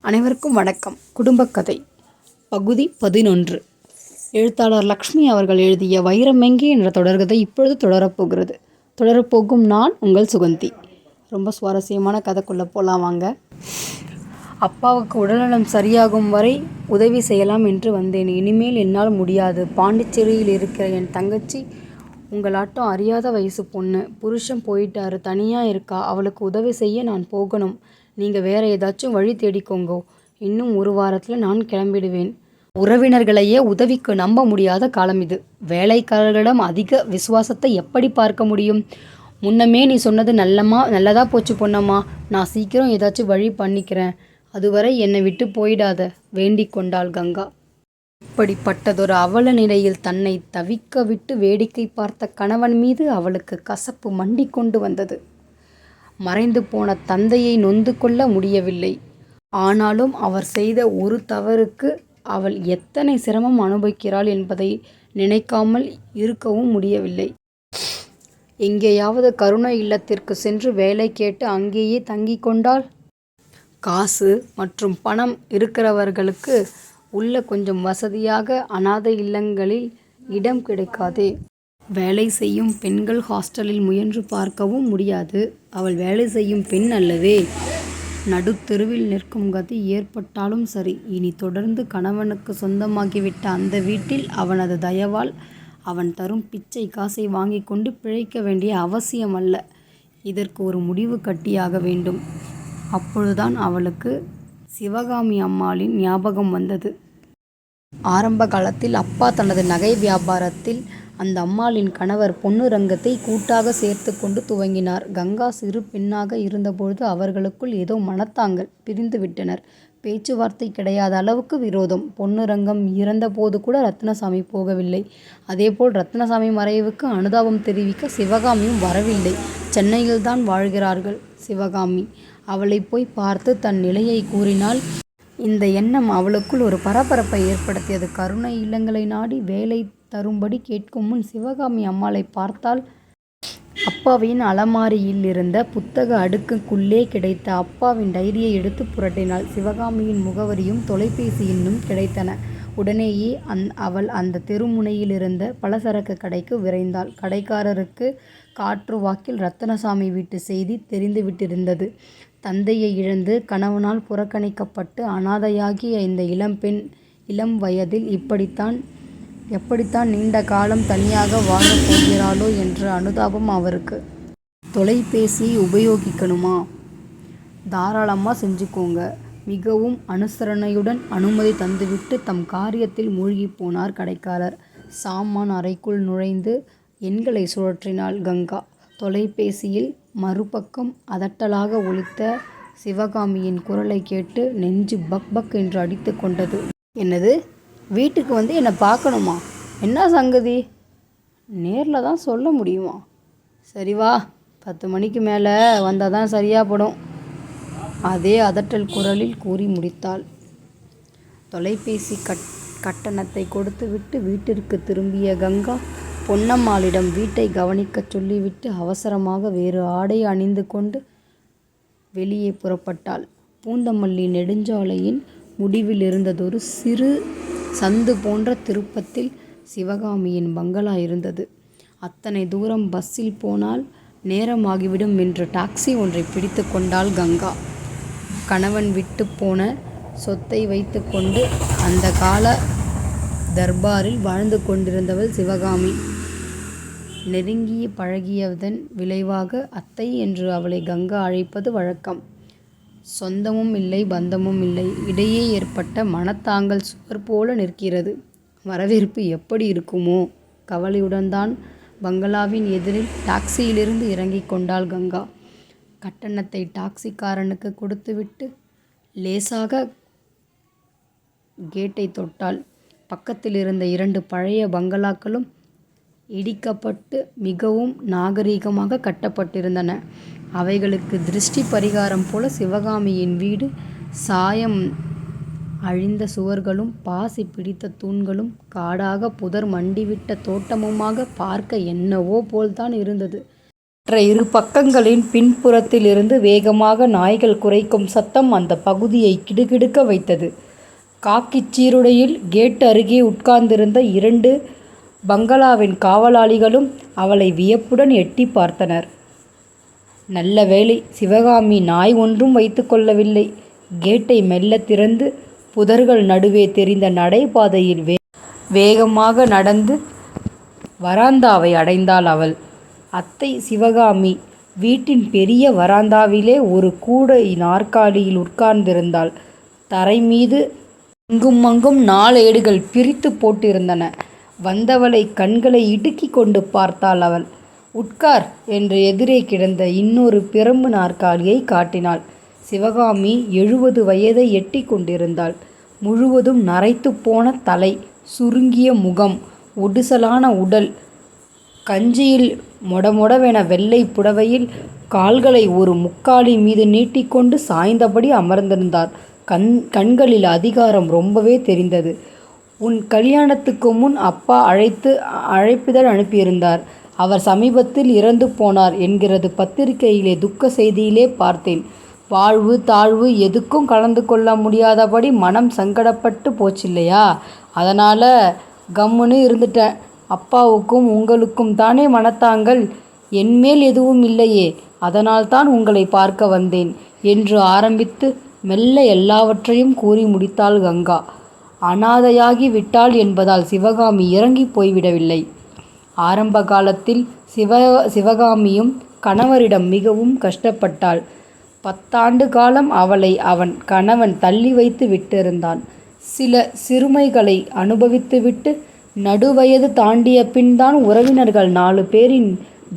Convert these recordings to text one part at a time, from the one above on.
அனைவருக்கும் வணக்கம். குடும்பக் கதை பகுதி 11. எழுத்தாளர் லக்ஷ்மி அவர்கள் எழுதிய வைரமெங்கே என்ற தொடர்கதை இப்பொழுது தொடரப்போகிறது. தொடரப்போகும் நான் உங்கள் சுகந்தி. ரொம்ப சுவாரஸ்யமான கதைக்குள்ளே போகலாம் வாங்க. அப்பாவுக்கு உடல்நலம் சரியாகும் வரை உதவி செய்யலாம் என்று வந்தேன். இனிமேல் என்னால் முடியாது. பாண்டிச்சேரியில் இருக்கிற என் தங்கச்சி உங்களாட்டம் அறியாத வயசு பொண்ணு. புருஷன் போயிட்டாரு, தனியாக இருக்கா. அவளுக்கு உதவி செய்ய நான் போகணும். நீங்கள் வேறு ஏதாச்சும் வழி தேடிக்கோங்கோ. இன்னும் ஒரு வாரத்தில் நான் கிளம்பிடுவேன். உறவினர்களையே உதவிக்கு நம்ப முடியாத காலம் இது. வேலைக்காரர்களிடம் அதிக விசுவாசத்தை எப்படி பார்க்க முடியும்? முன்னமே நீ சொன்னது நல்லதா போச்சு பொன்னம்மா. நான் சீக்கிரம் ஏதாச்சும் வழி பண்ணிக்கிறேன். அதுவரை என்னை விட்டு போயிடாத வேண்டிக் கொண்டாள் கங்கா. இப்படிப்பட்டதொரு அவல நிலையில் தன்னை தவிக்க விட்டு வேடிக்கை பார்த்த கணவன் மீது அவளுக்கு கசப்பு மண்டி கொண்டு வந்தது. மறைந்து போன தந்தையை நொந்து கொள்ள முடியவில்லை. ஆனாலும் அவர் செய்த ஒரு தவறுக்கு அவள் எத்தனை சிரமம் அனுபவிக்கிறாள் என்பதை நினைக்காமல் இருக்கவும் முடியவில்லை. எங்கேயாவது கருணை இல்லத்திற்கு சென்று வேலை கேட்டு அங்கேயே தங்கி கொண்டாள். காசு மற்றும் பணம் இருக்கிறவர்களுக்கு உள்ள கொஞ்சம் வசதியாக அனாதை இல்லங்களில் இடம் கிடைக்காதே. வேலை செய்யும் பெண்கள் ஹாஸ்டலில் முயன்று பார்க்கவும் முடியாது. அவள் வேலை செய்யும் பெண் அல்லவே. நடுத்தெருவில் நிற்கும் கதி ஏற்பட்டாலும் சரி. இனி தொடர்ந்து கணவனுக்கு சொந்தமாகிவிட்ட அந்த வீட்டில் அவனது தயவால் அவன் தரும் பிச்சை காசை வாங்கி கொண்டு பிழைக்க வேண்டிய அவசியம் அல்ல. இதற்கு ஒரு முடிவு கட்டியாக வேண்டும். அப்பொழுதுதான் அவளுக்கு சிவகாமி அம்மாளின் ஞாபகம் வந்தது. ஆரம்ப காலத்தில் அப்பா தனது நகை வியாபாரத்தில் அந்த அம்மாளின் கணவர் பொன்னுரங்கத்தை கூட்டாக சேர்த்து கொண்டு துவங்கினார். கங்கா சிறு பெண்ணாக இருந்தபொழுது அவர்களுக்குள் ஏதோ மனத்தாங்கள். பிரிந்து விட்டனர். பேச்சுவார்த்தை கிடையாத அளவுக்கு விரோதம். பொன்னுரங்கம் இறந்தபோது கூட ரத்னசாமி போகவில்லை. அதேபோல் ரத்னசாமி மறைவுக்கு அனுதாபம் தெரிவிக்க சிவகாமியும் வரவில்லை. சென்னையில்தான் வாழ்கிறார்கள் சிவகாமி. அவளை போய் பார்த்து தன் நிலையை கூறினாள். இந்த எண்ணம் அவளுக்குள் ஒரு பரபரப்பை ஏற்படுத்தியது. கருணை இல்லங்களை நாடி வேலை தரும்படி கேட்கும் முன் சிவகாமி அம்மாளை பார்த்தால் அப்பாவின் அலமாரியில் இருந்த புத்தக அடுக்குக்குள்ளே கிடைத்த அப்பாவின் டைரியை எடுத்து புரட்டினாள். சிவகாமியின் முகவரியும் தொலைபேசி எண்ணும் கிடைத்தன. உடனேயே அவள் அந்த தெருமுனையில் இருந்த பலசரக்கு கடைக்கு விரைந்தாள். கடைக்காரருக்கு காற்று வாக்கில் ரத்னசாமி வீட்டு செய்தி தெரிந்துவிட்டிருந்தது. தந்தையை இழந்து கணவனால் புறக்கணிக்கப்பட்டு அனாதையாகிய இந்த இளம்பெண் இளம் வயதில் எப்படித்தான் நீண்ட காலம் தனியாக வாழப் போகிறாளோ என்ற அனுதாபம் அவருக்கு. தொலைபேசியை உபயோகிக்கணுமா? தாராளமாக செஞ்சுக்கோங்க. மிகவும் அனுசரணையுடன் அனுமதி தந்துவிட்டு தம் காரியத்தில் மூழ்கி போனார் கடைக்காரர். சாமான் அறைக்குள் நுழைந்து எண்களை சுழற்றினாள் கங்கா. தொலைபேசியில் மறுபக்கம் அதட்டலாக ஒலித்த சிவகாமியின் குரலை கேட்டு நெஞ்சு பக் பக் என்று அடித்து கொண்டது. என்னது, வீட்டுக்கு வந்து என்னை பார்க்கணுமா? என்ன சங்கதி? நேரில் தான் சொல்ல முடியுமா? சரி வா, 10 மணிக்கு மேலே வந்தால் தான் சரியாக படும். அதே அதட்டல் குரலில் கூறி முடித்தாள். தொலைபேசி கட்டணத்தை கொடுத்துவிட்டு வீட்டிற்கு திரும்பிய கங்கா பொன்னம்மாளிடம் வீட்டை கவனிக்கச் சொல்லிவிட்டு அவசரமாக வேறு ஆடை அணிந்து கொண்டு வெளியே புறப்பட்டாள். பூந்தமல்லி நெடுஞ்சாலையின் முடிவில் இருந்ததொரு சிறு சந்து போன்ற திருப்பத்தில் சிவகாமியின் பங்களா இருந்தது. அத்தனை தூரம் பஸ்ஸில் போனால் நேரமாகிவிடும் என்று டாக்ஸி ஒன்றை பிடித்து கொண்டாள் கங்கா. கணவன் விட்டு போன சொத்தை வைத்து கொண்டு அந்த கால தர்பாரில் வாழ்ந்து கொண்டிருந்தவள் சிவகாமி. நெருங்கி பழகியதன் விளைவாக அத்தை என்று அவளை கங்கா அழைப்பது வழக்கம். சொந்தமும் இல்லை, பந்தமும் இல்லை. இடையே ஏற்பட்ட மனத்தாங்கல் சுவர் போல நிற்கிறது. வரவேற்பு எப்படி இருக்குமோ? கவலையுடன் தான் பங்களாவின் எதிரில் டாக்ஸியிலிருந்து இறங்கி கொண்டாள் கங்கா. கட்டணத்தை டாக்ஸிக்காரனுக்கு கொடுத்துவிட்டு லேசாக கேட்டை தொட்டாள். பக்கத்தில் இருந்த 2 பழைய பங்களாக்களும் இடிக்கப்பட்டு மிகவும் நாகரீகமாக கட்டப்பட்டிருந்தன. அவைகளுக்கு திருஷ்டி பரிகாரம் போல சிவகாமியின் வீடு சாயம் அழிந்த சுவர்களும் பாசி பிடித்த தூண்களும் காடாக புதர் மண்டிவிட்ட தோட்டமுமாக பார்க்க என்னவோ போல்தான் இருந்தது. மற்ற இரு பக்கங்களின் பின்புறத்திலிருந்து வேகமாக நாய்கள் குரைக்கும் சத்தம் அந்த பகுதியை கிடுகிடுக்க வைத்தது. காக்கிச் சீருடையில் கேட் அருகே உட்கார்ந்திருந்த 2 பங்களாவின் காவலாளிகளும் அவளை வியப்புடன் எட்டி பார்த்தனர். நல்ல வேளை சிவகாமி நாய் ஒன்றும் வைத்து கொள்ளவில்லை. கேட்டை மெல்ல திறந்து புதர்கள் நடுவே தெரிந்த நடைபாதையில் வேகமாக நடந்து வராந்தாவை அடைந்தாள் அவள். அத்தை சிவகாமி வீட்டின் பெரிய வராந்தாவிலே ஒரு கூடை நாற்காலியில் உட்கார்ந்திருந்தாள். தரை மீது இங்குமங்கும் நாளேடுகள் பிரித்து போட்டிருந்தன. வந்தவளை கண்களை இடுக்கிக் கொண்டு பார்த்தாள் அவள். உட்கார் என்று எதிரே கிடந்த இன்னொரு பிரம்பு நாற்காலியை காட்டினாள். சிவகாமி 70 வயதை எட்டி கொண்டிருந்தாள். முழுவதும் நரைத்து போன தலை, சுருங்கிய முகம், ஒடுசலான உடல். கஞ்சியில் மொடமொடவென வெள்ளை புடவையில் கால்களை ஒரு முக்காலி மீது நீட்டிக்கொண்டு சாய்ந்தபடி அமர்ந்திருந்தார். கண்களில் அதிகாரம் ரொம்பவே தெரிந்தது. உன் கல்யாணத்துக்கு முன் அப்பா அழைப்பிதழ் அனுப்பியிருந்தார். அவர் சமீபத்தில் இறந்து போனார் என்கிறது பத்திரிகையிலே துக்க செய்தியிலே பார்த்தேன். வாழ்வு தாழ்வு எதுக்கும் கலந்து கொள்ள முடியாதபடி மனம் சங்கடப்பட்டு போச்சில்லையா? அதனால் கம்முன்னு இருந்துட்டேன். அப்பாவுக்கும் உங்களுக்கும் தானே மனத்தாங்கள், என்மேல் எதுவும் இல்லையே, அதனால்தான் உங்களை பார்க்க வந்தேன் என்று ஆரம்பித்து மெல்ல எல்லாவற்றையும் கூறி முடித்தாள் கங்கா. அனாதையாகி விட்டாள் என்பதால் சிவகாமி இறங்கி போய்விடவில்லை. ஆரம்ப காலத்தில் சிவகாமியும் கணவரிடம் மிகவும் கஷ்டப்பட்டாள். 10 ஆண்டு காலம் அவளை அவன் கணவன் தள்ளி வைத்து விட்டிருந்தான். சில சிறுமைகளை அனுபவித்துவிட்டு நடுவயது தாண்டிய பின்தான் உறவினர்கள் 4 பேரின்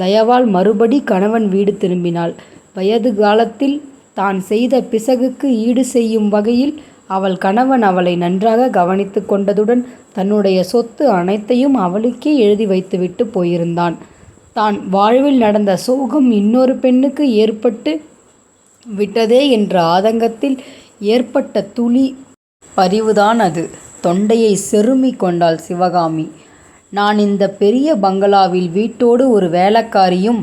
தயவால் மறுபடி கணவன் வீடு திரும்பினாள். வயது காலத்தில் தான் செய்த பிசகுக்கு ஈடு செய்யும் வகையில் அவள் கணவன் அவளை நன்றாக கவனித்து கொண்டதுடன் தன்னுடைய சொத்து அனைத்தையும் அவளுக்கே எழுதி வைத்துவிட்டு போயிருந்தான். தான் வாழ்வில் நடந்த சோகம் இன்னொரு பெண்ணுக்கு ஏற்பட்டு விட்டதே என்ற ஆதங்கத்தில் ஏற்பட்ட துளி பரிவுதான் அது. தொண்டையை செருமி கொண்டாள் சிவகாமி. நான் இந்த பெரிய பங்களாவில் வீட்டோடு ஒரு வேலைக்காரியும்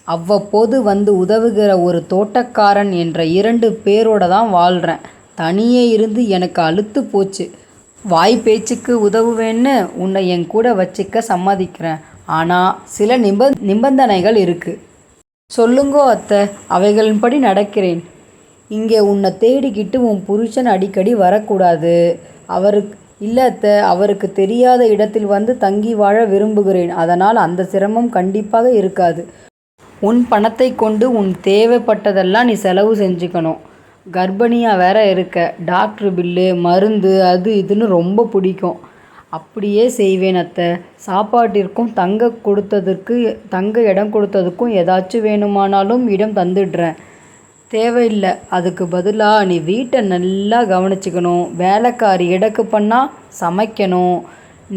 அவ்வப்போது வந்து உதவுகிற ஒரு தோட்டக்காரன் என்ற 2 பேரோட தான் வாழ்கிறேன். தனியே இருந்து எனக்கு அலுத்து போச்சு. வாய் பேச்சுக்கு உதவுவேன்னு உன்னை என் கூட வச்சிக்க சம்மதிக்கிறேன். ஆனால் சில நிபந்தனைகள் இருக்குது. சொல்லுங்கோ அத்தை, அவைகளின்படி நடக்கிறேன். இங்கே உன்னை தேடிக்கிட்டு உன் புருஷன் அடிக்கடி வரக்கூடாது. இல்லை அத்தை, அவருக்கு தெரியாத இடத்தில் வந்து தங்கி வாழ விரும்புகிறேன். அதனால் அந்த சிரமம் கண்டிப்பாக இருக்காது. உன் பணத்தை கொண்டு உன் தேவைப்பட்டதெல்லாம் நீ செலவு செஞ்சுக்கணும். கர்ப்பிணியாக வேற இருக்க. டாக்டர் பில்லு, மருந்து, அது இதுன்னு ரொம்ப பிடிக்கும். அப்படியே செய்வேன் அத்தை. சாப்பாட்டிற்கும் தங்க இடம் கொடுத்ததுக்கும் ஏதாச்சும் வேணுமானாலும் இடம் தந்துடுறேன். தேவையில்லை. அதுக்கு பதிலாக நீ வீட்டை நல்லா கவனிச்சிக்கணும். வேலைக்காரி எடக்கு பண்ணால் சமைக்கணும்.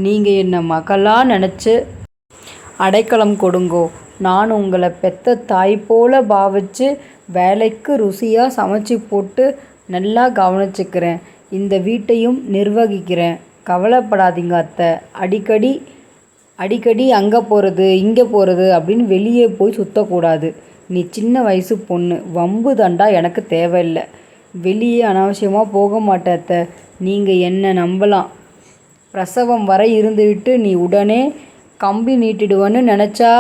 நீங்கள் என்னை மகளாக நினச்சி அடைக்கலம் கொடுங்கோ. நான் உங்களை பெத்த தாய் போல பாவிச்சு வேலைக்கு ருசியாக சமைச்சி போட்டு நல்லா கவனிச்சுக்கிறேன். இந்த வீட்டையும் நிர்வகிக்கிறேன். கவலைப்படாதீங்க அத்தை. அடிக்கடி அங்கே போகிறது இங்கே போகிறது அப்படின்னு வெளியே போய் சுற்றக்கூடாது. நீ சின்ன வயசு பொண்ணு. வம்பு தண்டா எனக்கு தேவையில்லை. வெளியே அனாவசியமாக போக மாட்டேன் அத்தை. நீங்கள் என்ன நம்பலாம். பிரசவம் வரை இருந்துவிட்டு நீ உடனே கம்பி நீட்டிடுவேன்னு நினச்சா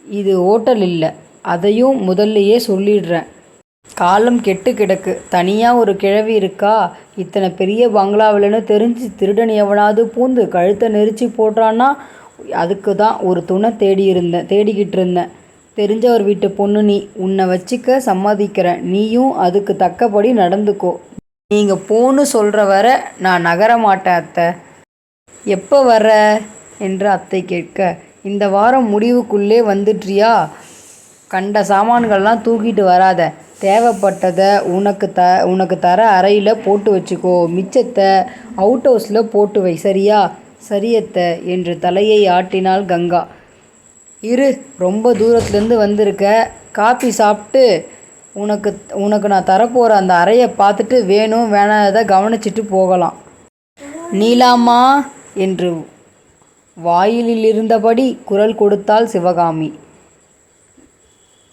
இது ஹோட்டல் இல்லை. அதையும் முதல்லையே சொல்லிடுறேன். காலம் கெட்டு கிடக்கு. தனியாக ஒரு கிழவி இருக்கா. இத்தனை பெரிய பங்களாவில்னு தெரிஞ்சு திருடன் எவனாவது பூந்து கழுத்தை நெரிச்சு போடுறான்னா அதுக்கு தான் ஒரு துணை தேடிக்கிட்டு இருந்தேன். தெரிஞ்சவர் வீட்டு பொண்ணு நீ. உன்னை வச்சிக்க சம்மதிக்கிறேன். நீயும் அதுக்கு தக்கபடி நடந்துக்கோ. நீங்கள் போன்னு சொல்கிற வரை நான் நகர மாட்டேன் அத்தை. எப்போ வர்ற என்று அத்தை கேட்க, இந்த வாரம் முடிவுக்குள்ளே வந்துட்றியா? கண்ட சாமான்கள்லாம் தூக்கிட்டு வராத. தேவைப்பட்டதை உனக்கு தர அறையில் போட்டு வச்சுக்கோ. மிச்சத்தை அவுட் ஹவுஸில் போட்டு வை. சரியா? சரியத்த என்று தலையை ஆட்டினாள் கங்கா. இரு, ரொம்ப தூரத்துலேருந்து வந்திருக்க. காப்பி சாப்பிட்டு உனக்கு நான் தரப்போகிற அந்த அறையை பார்த்துட்டு வேணும் வேணாததை கவனிச்சிட்டு போகலாம். நீலாமா என்று வாயிலில் இருந்தபடி குரல் கொடுத்தாள் சிவகாமி.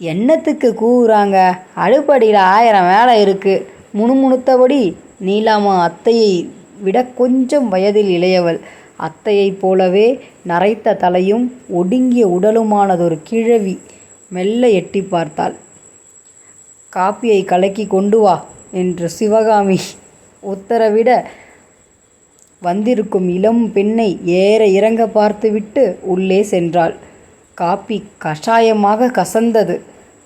என்னத்துக்கு கூவுறாங்க? அடுப்படியில் 1000 வேலை இருக்குது. முணுமுணுத்தபடி நீலாமா அத்தையை விட கொஞ்சம் வயதில் இளையவள். அத்தையைப் போலவே நரைத்த தலையும் ஒடுங்கிய உடலுமானதொரு கிழவி மெல்ல எட்டி பார்த்தாள். காப்பியை கலக்கி கொண்டு வா என்று சிவகாமி உத்தரவிட வந்திருக்கும் இளம் பெண்ணை ஏற இறங்க பார்த்துவிட்டு உள்ளே சென்றாள். காப்பி கஷாயமாக கசந்தது.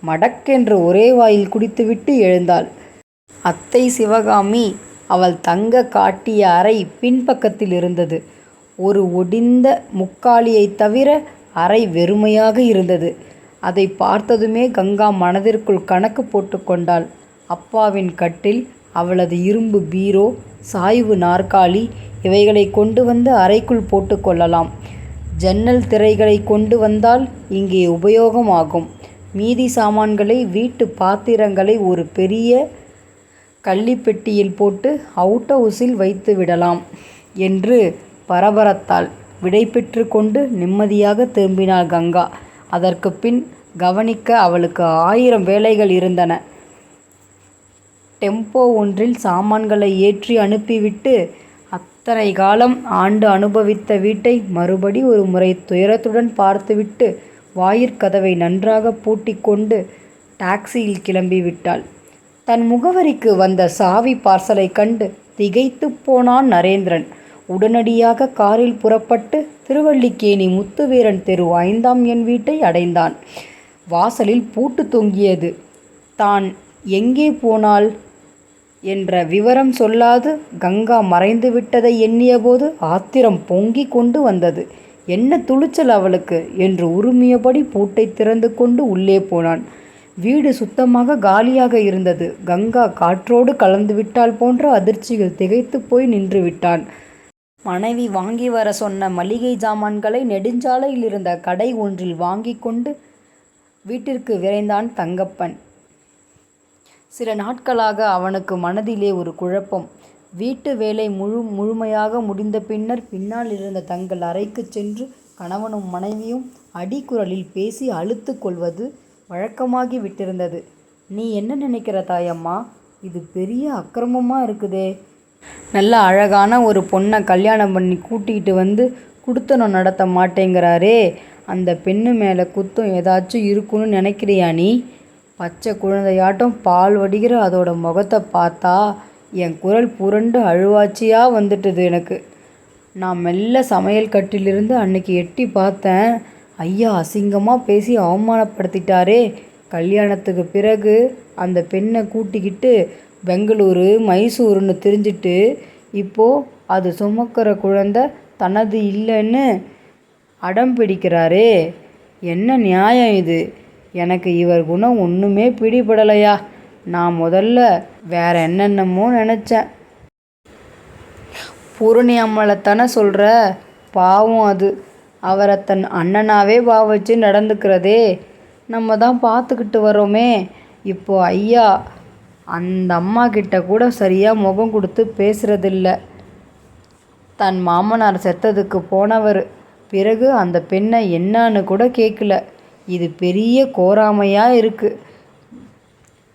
மடக்கென்று ஒரே வாயில் குடித்துவிட்டு எழுந்தாள். அத்தை சிவகாமி அவள் தங்க காட்டிய அறை பின்பக்கத்தில் இருந்தது. ஒரு ஒடிந்த முக்காலியைத் தவிர அறை வெறுமையாக இருந்தது. அதை பார்த்ததுமே கங்கா மனதிற்குள் கணக்கு போட்டு கொண்டாள். அப்பாவின் கட்டில், அவளது இரும்பு பீரோ, சாய்வு நாற்காலி இவைகளை கொண்டு வந்து அறைக்குள் போட்டு கொள்ளலாம். ஜன்னல் திரைகளை கொண்டு வந்தால் இங்கே உபயோகமாகும். மீதி சாமான்களை, வீட்டு பாத்திரங்களை ஒரு பெரிய கள்ளிப்பெட்டியில் போட்டு அவுட் ஹவுஸில் வைத்து விடலாம் என்று பரபரத்தாள். விடை பெற்று கொண்டு நிம்மதியாக திரும்பினாள் கங்கா. அதற்கு பின் கவனிக்க அவளுக்கு 1000 வேலைகள் இருந்தன. டெம்போ ஒன்றில் சாமான்களை ஏற்றி அனுப்பிவிட்டு அத்தனை காலம் ஆண்டு அனுபவித்த வீட்டை மறுபடி ஒரு முறை துயரத்துடன் பார்த்துவிட்டு வாயிற்கதவை நன்றாக பூட்டிக்கொண்டு டாக்ஸியில் கிளம்பிவிட்டாள். தன் முகவரிக்கு வந்த சாவி பார்சலை கண்டு திகைத்து போனான் நரேந்திரன். உடனடியாக காரில் புறப்பட்டு திருவல்லிக்கேணி முத்துவீரன் தெரு 5ஆம் எண் வீட்டை அடைந்தான். வாசலில் பூட்டு தொங்கியது. தான் எங்கே போனாள் என்ற விவரம் சொல்லாது கங்கா மறைந்து விட்டதை எண்ணியபோது ஆத்திரம் பொங்கி கொண்டு வந்தது. என்ன துணிச்சல் அவளுக்கு என்று உருமியபடி பூட்டை திறந்து கொண்டு உள்ளே போனான். வீடு சுத்தமாக காலியாக இருந்தது. கங்கா காற்றோடு கலந்து விட்டால் போன்ற அதிர்ச்சியில் திகைத்து போய் நின்று விட்டான். மனைவி வாங்கி வர சொன்ன மளிகை ஜாமான்களை நெடுஞ்சாலையில் இருந்த கடை ஒன்றில் வாங்கி கொண்டு வீட்டிற்கு விரைந்தான் தங்கப்பன். சில நாட்களாக அவனுக்கு மனதிலே ஒரு குழப்பம். வீட்டு வேலை முழுமையாக முடிந்த பின்னால் இருந்த தங்கள் அறைக்கு சென்று கணவனும் மனைவியும் அடிக்குரலில் பேசி அழுத்து கொள்வது வழக்கமாகி விட்டிருந்தது. நீ என்ன நினைக்கிற தாயம்மா? இது பெரிய அக்கிரமமாக இருக்குதே. நல்ல அழகான ஒரு பொண்ணை கல்யாணம் பண்ணி கூட்டிகிட்டு வந்து குடுத்தனம் நடத்த மாட்டேங்கிறாரே, அந்த பெண்ணு மேலே குத்தம் ஏதாச்சும் இருக்குன்னு நினைக்கிறியா நீ? பச்சை குழந்தையாட்டம் பால் வடிகிற அதோட முகத்தை பார்த்தா என் குரல் புரண்டு அழுவாச்சியாக வந்துட்டுது எனக்கு. நான் மெல்ல சமையல் கட்டிலிருந்து அன்னைக்கு எட்டி பார்த்தேன். ஐயா அசிங்கமாக பேசி அவமானப்படுத்திட்டாரே. கல்யாணத்துக்கு பிறகு அந்த பெண்ணை கூட்டிக்கிட்டு பெங்களூரு மைசூருன்னு திரிஞ்சிட்டு இப்போது அது சுமக்கிற குழந்தை தனது இல்லைன்னு அடம் பிடிக்கிறாரே. என்ன நியாயம் இது? எனக்கு இவர் குணம் ஒன்றுமே பிடிபடலையா. நான் முதல்ல வேற என்னென்னமோ நினச்சேன். பூரணி அம்மளைத்தானே சொல்கிற? பாவம் அது. அவரை தன் அண்ணனாவே பாவச்சு நடந்துக்கிறதே. நம்ம தான் பார்த்துக்கிட்டு வரோமே. இப்போ ஐயா அந்த அம்மா கிட்ட கூட சரியாக முகம் கொடுத்து பேசுகிறதில்ல. தன் மாமனார் செத்ததுக்கு போனவர் பிறகு அந்த பெண்ணை என்னான்னு கூட கேட்கல. இது பெரிய கோராமையாக இருக்குது.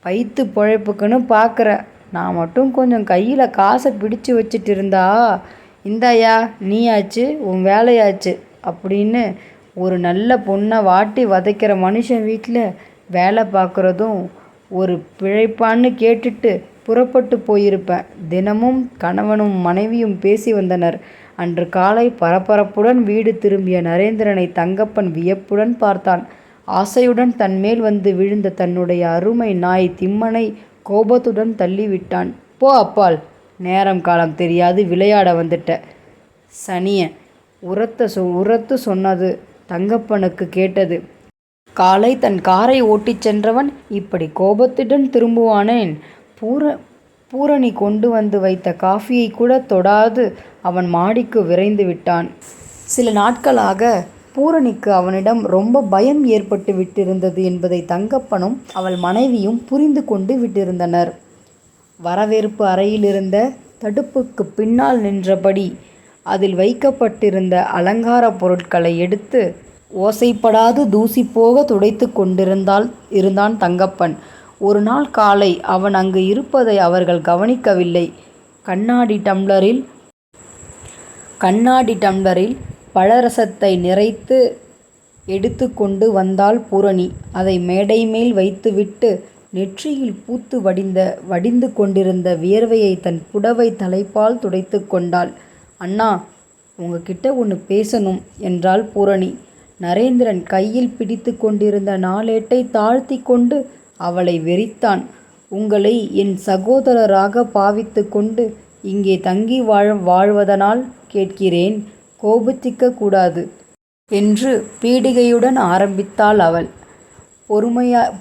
வயிற்று பிழைப்புக்குன்னு பார்க்குறேன். நான் மட்டும் கொஞ்சம் கையில் காசை பிடிச்சு வச்சுட்டு இருந்தா, இந்தாயா நீயாச்சு உன் வேலையாச்சு அப்படின்னு ஒரு நல்ல பொண்ணை வாட்டி வதைக்கிற மனுஷன் வீட்டில் வேலை பார்க்குறதும் ஒரு பிழைப்பான்னு கேட்டுட்டு புறப்பட்டு போயிருப்பேன். தினமும் கணவனும் மனைவியும் பேசி வந்தனர். அன்று காலை பரபரப்புடன் வீடு திரும்பிய நரேந்திரனை தங்கப்பன் வியப்புடன் பார்த்தான். ஆசையுடன் தன்மேல் வந்து விழுந்த தன்னுடைய அருமை நாய் திம்மனை கோபத்துடன் தள்ளிவிட்டான். போ அப்பால், நேரம் காலம் தெரியாது விளையாட வந்துட்ட சனிய உரத்து சொன்னது தங்கப்பனுக்கு கேட்டது. காலை தன் காரை ஓட்டிச் சென்றவன் இப்படி கோபத்துடன் திரும்புவானேன்? பூரணி கொண்டு வந்து வைத்த காஃபியை கூட தொடாது அவன் மாடிக்கு விரைந்து விட்டான். சில நாட்களாக பூரணிக்கு அவனிடம் ரொம்ப பயம் ஏற்பட்டு விட்டிருந்தது என்பதை தங்கப்பனும் அவள் மனைவியும் புரிந்து கொண்டு விட்டிருந்தனர். வரவேற்பு அறையிலிருந்த தடுப்புக்கு பின்னால் நின்றபடி அதில் வைக்கப்பட்டிருந்த அலங்கார பொருட்களை எடுத்து ஓசைப்படாது தூசி போக துடைத்து இருந்தான் தங்கப்பன். ஒரு நாள் காலை அவன் அங்கு இருப்பதை அவர்கள் கவனிக்கவில்லை. கண்ணாடி டம்ளரில் பழரசத்தை நிறைத்து எடுத்து கொண்டு வந்தாள் பூரணி. அதை மேடை மேல் வைத்துவிட்டு நெற்றியில் பூத்து வடிந்து கொண்டிருந்த வியர்வையை தன் புடவை தலைப்பால் துடைத்து கொண்டாள். அண்ணா, உங்ககிட்ட ஒன்று பேசணும் என்றாள் பூரணி. நரேந்திரன் கையில் பிடித்து கொண்டிருந்த நாளேட்டை தாழ்த்தி கொண்டு அவளை வெறித்தான். உங்களை என் சகோதரராக பாவித்து கொண்டு இங்கே தங்கி வாழ்வதனால் கேட்கிறேன், கோபித்திக்க கூடாது என்று பீடிகையுடன் ஆரம்பித்தாள் அவள்.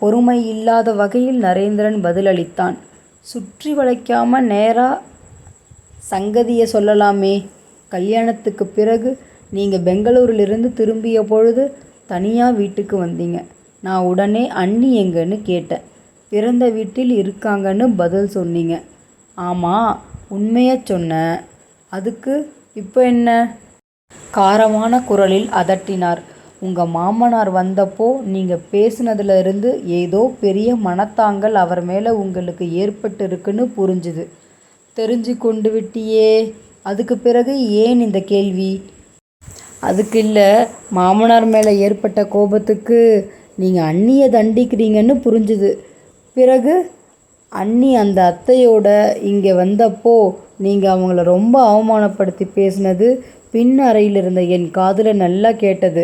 பொறுமையில்லாத வகையில் நரேந்திரன் பதிலளித்தான். சுற்றி வளைக்காம நேரா சங்கதியை சொல்லலாமே. கல்யாணத்துக்கு பிறகு நீங்கள் பெங்களூரிலிருந்து திரும்பிய பொழுது தனியாக வீட்டுக்கு வந்தீங்க. நான் உடனே அண்ணி எங்கன்னு கேட்டேன். பிறந்த வீட்டில் இருக்காங்கன்னு பதில் சொன்னீங்க. ஆமாம், உண்மையை சொன்னேன். அதுக்கு இப்போ என்ன? காரமான குரலில் அதட்டினார். உங்கள் மாமனார் வந்தப்போ நீங்கள் பேசுனதுலேருந்து ஏதோ பெரிய மனத்தாங்கல் அவர் மேலே உங்களுக்கு ஏற்பட்டிருக்குன்னு புரிஞ்சுது. தெரிஞ்சு கொண்டு விட்டியே. அதுக்கு பிறகு ஏன் இந்த கேள்வி? அதுக்கு இல்லை, மாமனார் மேலே ஏற்பட்ட கோபத்துக்கு நீங்கள் அண்ணியை தண்டிக்கிறீங்கன்னு புரிஞ்சுது. பிறகு அண்ணி அந்த அத்தையோட இங்கே வந்தப்போ நீங்கள் அவங்கள ரொம்ப அவமானப்படுத்தி பேசினது பின் அறையில் இருந்த என் காதில் நல்லா கேட்டது.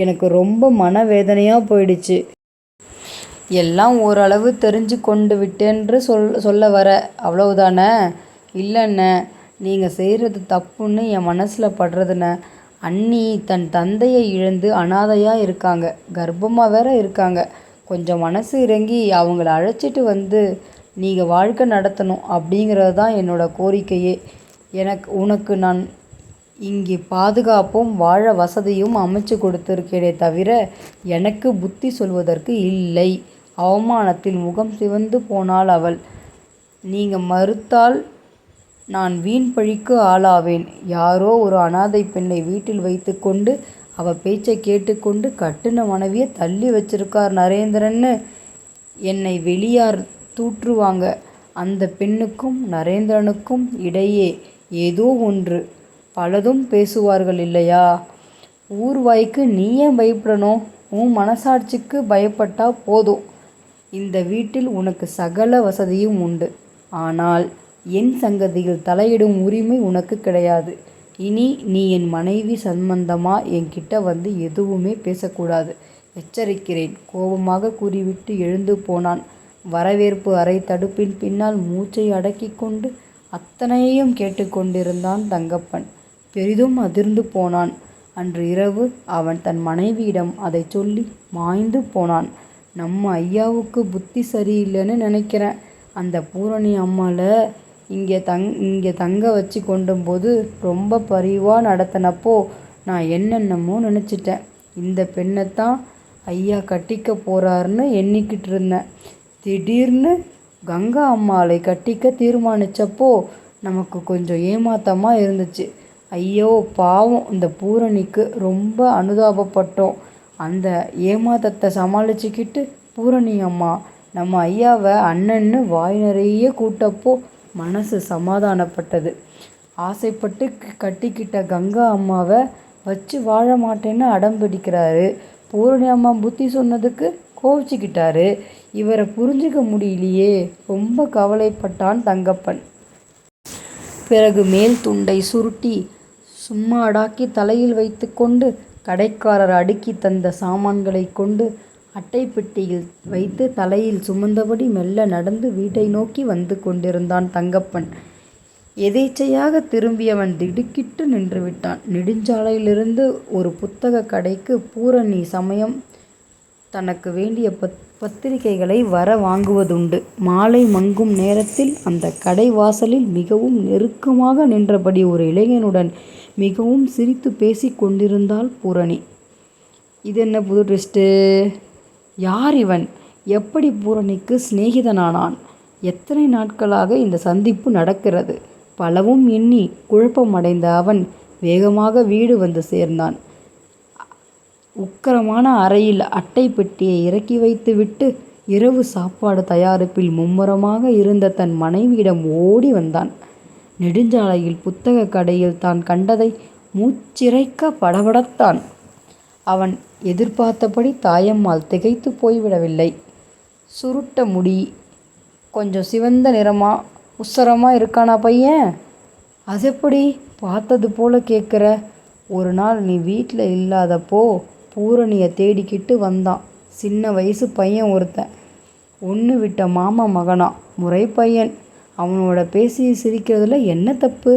எனக்கு ரொம்ப மனவேதனையாக போயிடுச்சு. எல்லாம் ஓரளவு தெரிஞ்சு கொண்டு விட்டேன்று சொல்ல வர, அவ்வளவுதானே? இல்லைண்ணே, நீங்கள் செய்கிறது தப்புன்னு என் மனசில் படுறதுண்ணே. அண்ணி தன் தந்தையை இழந்து அனாதையாக இருக்காங்க, கர்ப்பமாக வேற இருக்காங்க. கொஞ்சம் மனசு இறங்கி அவங்கள அழைச்சிட்டு வந்து நீங்கள் வாழ்க்கை நடத்தணும் அப்படிங்கிறது தான் என்னோடய கோரிக்கையே. உனக்கு நான் இங்கே பாதுகாப்பும் வாழ வசதியும் அமைச்சு கொடுத்துருக்கேனே தவிர எனக்கு புத்தி சொல்வதற்கு இல்லை. அவமானத்தில் முகம் சிவந்து போனாள் அவள். நீங்கள் மறுத்தால் நான் வீண் பழிக்கு ஆளாவேன். யாரோ ஒரு அனாதை பெண்ணை வீட்டில் வைத்து கொண்டு அவள் பேச்சை கேட்டுக்கொண்டு கட்டுன மனைவியை தள்ளி வச்சிருக்கார் நரேந்திரன்னு என்னை வெளியார் தூற்றுவாங்க. அந்த பெண்ணுக்கும் நரேந்திரனுக்கும் இடையே ஏதோ ஒன்று. பலதும் பேசுவார்கள் இல்லையா? ஊர்வாய்க்கு நீ ஏன் பயப்படணும்? உன் மனசாட்சிக்கு பயப்பட்டா போதும். இந்த வீட்டில் உனக்கு சகல வசதியும் உண்டு. ஆனால் என் சங்கதியில் தலையிடும் உரிமை உனக்கு கிடையாது. இனி நீ என் மனைவி சம்பந்தமாக என்கிட்ட வந்து எதுவுமே பேசக்கூடாது. எச்சரிக்கிறேன், கோபமாக கூறிவிட்டு எழுந்து போனான். வரவேற்பு அறை தடுப்பின் பின்னால் மூச்சை அடக்கி கொண்டு அத்தனையையும் கேட்டுக்கொண்டிருந்தான் தங்கப்பன். பெரிதும் அதிர்ந்து போனான். அன்று இரவு அவன் தன் மனைவியிடம் அதை சொல்லி மாய்ந்து போனான். நம்ம ஐயாவுக்கு புத்தி சரியில்லைன்னு நினைக்கிறேன். அந்த பூரணி அம்மாவை இங்கே தங்க வச்சு கொண்டும்போது ரொம்ப பரிவாக நடத்தினப்போ நான் என்னென்னமோ நினச்சிட்டேன். இந்த பெண்ணைத்தான் ஐயா கட்டிக்க போகிறாருன்னு எண்ணிக்கிட்டு இருந்தேன். திடீர்னு கங்கா அம்மாளை கட்டிக்க தீர்மானித்தப்போ நமக்கு கொஞ்சம் ஏமாத்தமாக இருந்துச்சு. ஐயோ பாவம், இந்த பூரணிக்கு ரொம்ப அனுதாபப்பட்டோம். அந்த ஏமாத்தத்தை சமாளிச்சுக்கிட்டு பூரணி அம்மா நம்ம ஐயாவை அண்ணன்னு வாய் நிறைய கூட்டப்போ மனசு சமாதானப்பட்டது. ஆசைப்பட்டு கட்டிக்கிட்ட கங்கா அம்மாவை வச்சு வாழ மாட்டேன்னு அடம் பிடிக்கிறாரு. பூரணி அம்மா புத்தி சொன்னதுக்கு கோவிச்சுக்கிட்டாரு. இவரை புரிஞ்சுக்க முடியலையே. ரொம்ப கவலைப்பட்டான் தங்கப்பன். பிறகு மேல் துண்டை சுருட்டி சும்மாடாக்கி தலையில் வைத்து கொண்டு கடைக்காரர் அடுக்கி தந்த சாமான்களை கொண்டு அட்டை பெட்டியில் வைத்து தலையில் சுமந்தபடி மெல்ல நடந்து வீட்டை நோக்கி வந்து கொண்டிருந்தான் தங்கப்பன். எதேச்சையாக திரும்பியவன் திடுக்கிட்டு நின்றுவிட்டான். நெடுஞ்சாலையிலிருந்து ஒரு புத்தக கடைக்கு பூரணி சமயம் தனக்கு வேண்டிய பத்திரிகைகளை வர வாங்குவதுண்டு. மாலை மங்கும் நேரத்தில் அந்த கடை வாசலில் மிகவும் நெருக்கமாக நின்றபடி ஒரு இளைஞனுடன் மிகவும் சிரித்து பேசி கொண்டிருந்தாள் பூரணி. இது என்ன புது ட்விஸ்ட்டு? யார் இவன்? எப்படி பூரணிக்கு சிநேகிதனானான்? எத்தனை நாட்களாக இந்த சந்திப்பு நடக்கிறது? பலவும் எண்ணி குழப்பமடைந்த அவன் வேகமாக வீடு வந்து சேர்ந்தான். உக்கரமான அறையில் அட்டை பெட்டியை இறக்கி வைத்துவிட்டு இரவு சாப்பாடு தயாரிப்பில் மும்முரமாக இருந்த தன் மனைவியிடம் ஓடி வந்தான். நெடுஞ்சாலையில் புத்தக கடையில் தான் கண்டதை மூச்சிறைக்க படபடத்தான். அவன் எதிர்பார்த்தபடி தாயம்மாள் திகைத்து போய்விடவில்லை. சுருட்ட முடி, கொஞ்சம் சிவந்த நிறமா, உசரமாக இருக்கானா பையன்? அதெப்படி பார்த்தது போல கேட்குற? ஒரு நாள் நீ வீட்டில் இல்லாதப்போ பூரணியை தேடிக்கிட்டு வந்தான் சின்ன வயசு பையன் ஒருத்தன். ஒன்று விட்ட மாமா மகனா, முறை பையன். அவனோட பேசி சிரிக்கிறதுல என்ன தப்பு?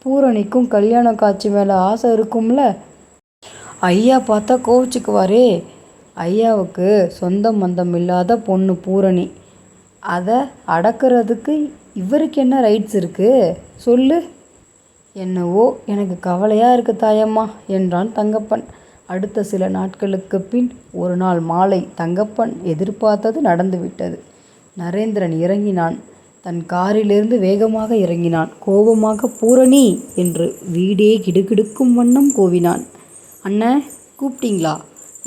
பூரணிக்கும் கல்யாண காட்சி மேலே ஆசை இருக்கும்ல. ஐயா பார்த்தா கோவிச்சுக்குவாரே. ஐயாவுக்கு சொந்த மந்தம் இல்லாத பொண்ணு பூரணி. அதை அடக்கிறதுக்கு இவருக்கு என்ன ரைட்ஸ் இருக்குது சொல்லு? என்னவோ எனக்கு கவலையாக இருக்கு தாயம்மா என்றான் தங்கப்பன். அடுத்த சில நாட்களுக்கு பின் ஒரு நாள் மாலை தங்கப்பன் எதிர்பார்த்தது நடந்துவிட்டது. நரேந்திரன் இறங்கினான். தன் காரிலிருந்து வேகமாக இறங்கினான். கோபமாக பூரணி என்று வீடே கிடுகிடுக்கும் வண்ணம் கூவினான். அண்ணே, கூப்பிட்டீங்களா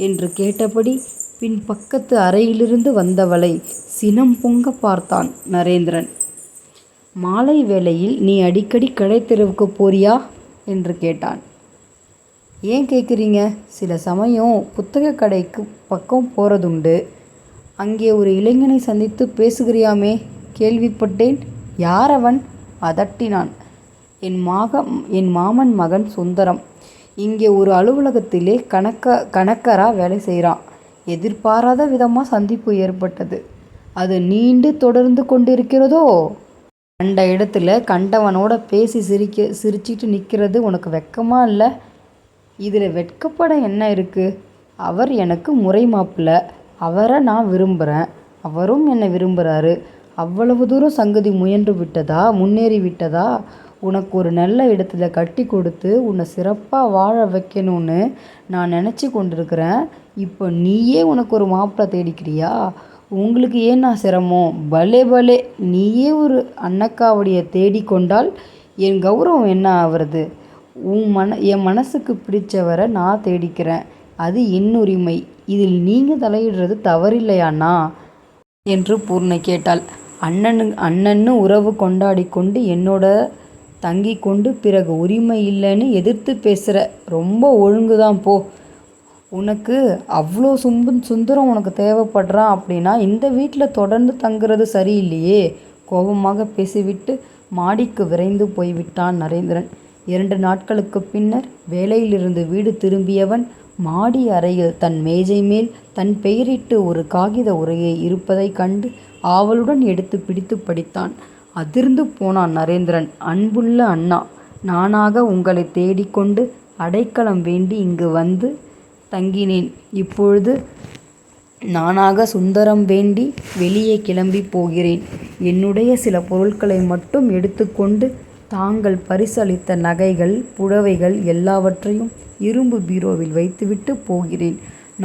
என்று கேட்டபடி பின் பக்கத்து அறையிலிருந்து வந்தவளை சினம் பொங்க பார்த்தான் நரேந்திரன். மாலை வேளையில் நீ அடிக்கடி கடைத்தெருவுக்கு போறியா என்று கேட்டான். ஏன் கேட்குறீங்க? சில சமயம் புத்தக கடைக்கு பக்கம் போகிறதுண்டு. அங்கே ஒரு இளைஞனை சந்தித்து பேசுகிறியாமே, கேள்விப்பட்டேன். யார் அவன்? அதட்டினான். என் மாமன் மகன் சுந்தரம். இங்கே ஒரு அலுவலகத்திலே கணக்கராக வேலை செய்கிறான். எதிர்பாராத விதமாக சந்திப்பு ஏற்பட்டது. அது நீண்டு தொடர்ந்து கொண்டிருக்கிறதோ? கண்ட இடத்துல கண்டவனோட பேசி சிரிச்சிட்டு நிற்கிறது உனக்கு வெக்கமாக இல்லை? இதில் வெட்கப்பட என்ன இருக்குது? அவர் எனக்கு முறை மாப்பிள்ளை. அவரை நான் விரும்புகிறேன், அவரும் என்னை விரும்புகிறாரு. அவ்வளவு தூரம் சங்கதி முன்னேறி விட்டதா? உனக்கு ஒரு நல்ல இடத்துல கட்டி கொடுத்து உன்னை சிறப்பாக வாழ வைக்கணும்னு நான் நினச்சி கொண்டிருக்கிறேன். இப்போ நீயே உனக்கு ஒரு மாப்பிள்ளை தேடிக்கிறியா? உங்களுக்கு ஏன்னா சிரமம்? பலே பலே, நீயே ஒரு அன்னக்காவடியை தேடிக்கொண்டால் என் கௌரவம் என்ன ஆகிறது? என் மனசுக்கு பிடிச்சவரை நான் தேடிக்கிறேன். அது என் உரிமை. இதில் நீங்கள் தலையிடுறது தவறில்லையாண்ணா என்று பூர்ணை கேட்டாள். அண்ணன்னு உறவு கொண்டாடி கொண்டு என்னோட தங்கி கொண்டு பிறகு உரிமை இல்லைன்னு எதிர்த்து பேசுகிற. ரொம்ப ஒழுங்குதான் போ. உனக்கு அவ்வளோ சுந்தரம் உனக்கு தேவைப்படுறான் அப்படின்னா இந்த வீட்டில் தொடர்ந்து தங்குறது சரியில்லையே. கோபமாக பேசிவிட்டு மாடிக்கு விரைந்து போய்விட்டான் நரேந்திரன். 2 நாட்களுக்கு பின்னர் வேலையிலிருந்து வீடு திரும்பியவன் மாடி அறையில் தன் மேஜை மேல் தன் பெயரிட்டு ஒரு காகித உரையை இருப்பதை கண்டு ஆவலுடன் எடுத்து பிடித்து படித்தான். அதிர்ந்து போனான் நரேந்திரன். அன்புள்ள அண்ணா, நானாக உங்களை தேடிக்கொண்டு அடைக்கலம் வேண்டி இங்கு வந்து தங்கினேன். இப்பொழுது நானாக சுந்தரம் வேண்டி வெளியே கிளம்பி போகிறேன். என்னுடைய சில பொருட்களை மட்டும் எடுத்துக்கொண்டு தாங்கள் பரிசளித்த நகைகள், புடவைகள் எல்லாவற்றையும் இரும்பு பீரோவில் வைத்துவிட்டு போகிறேன்.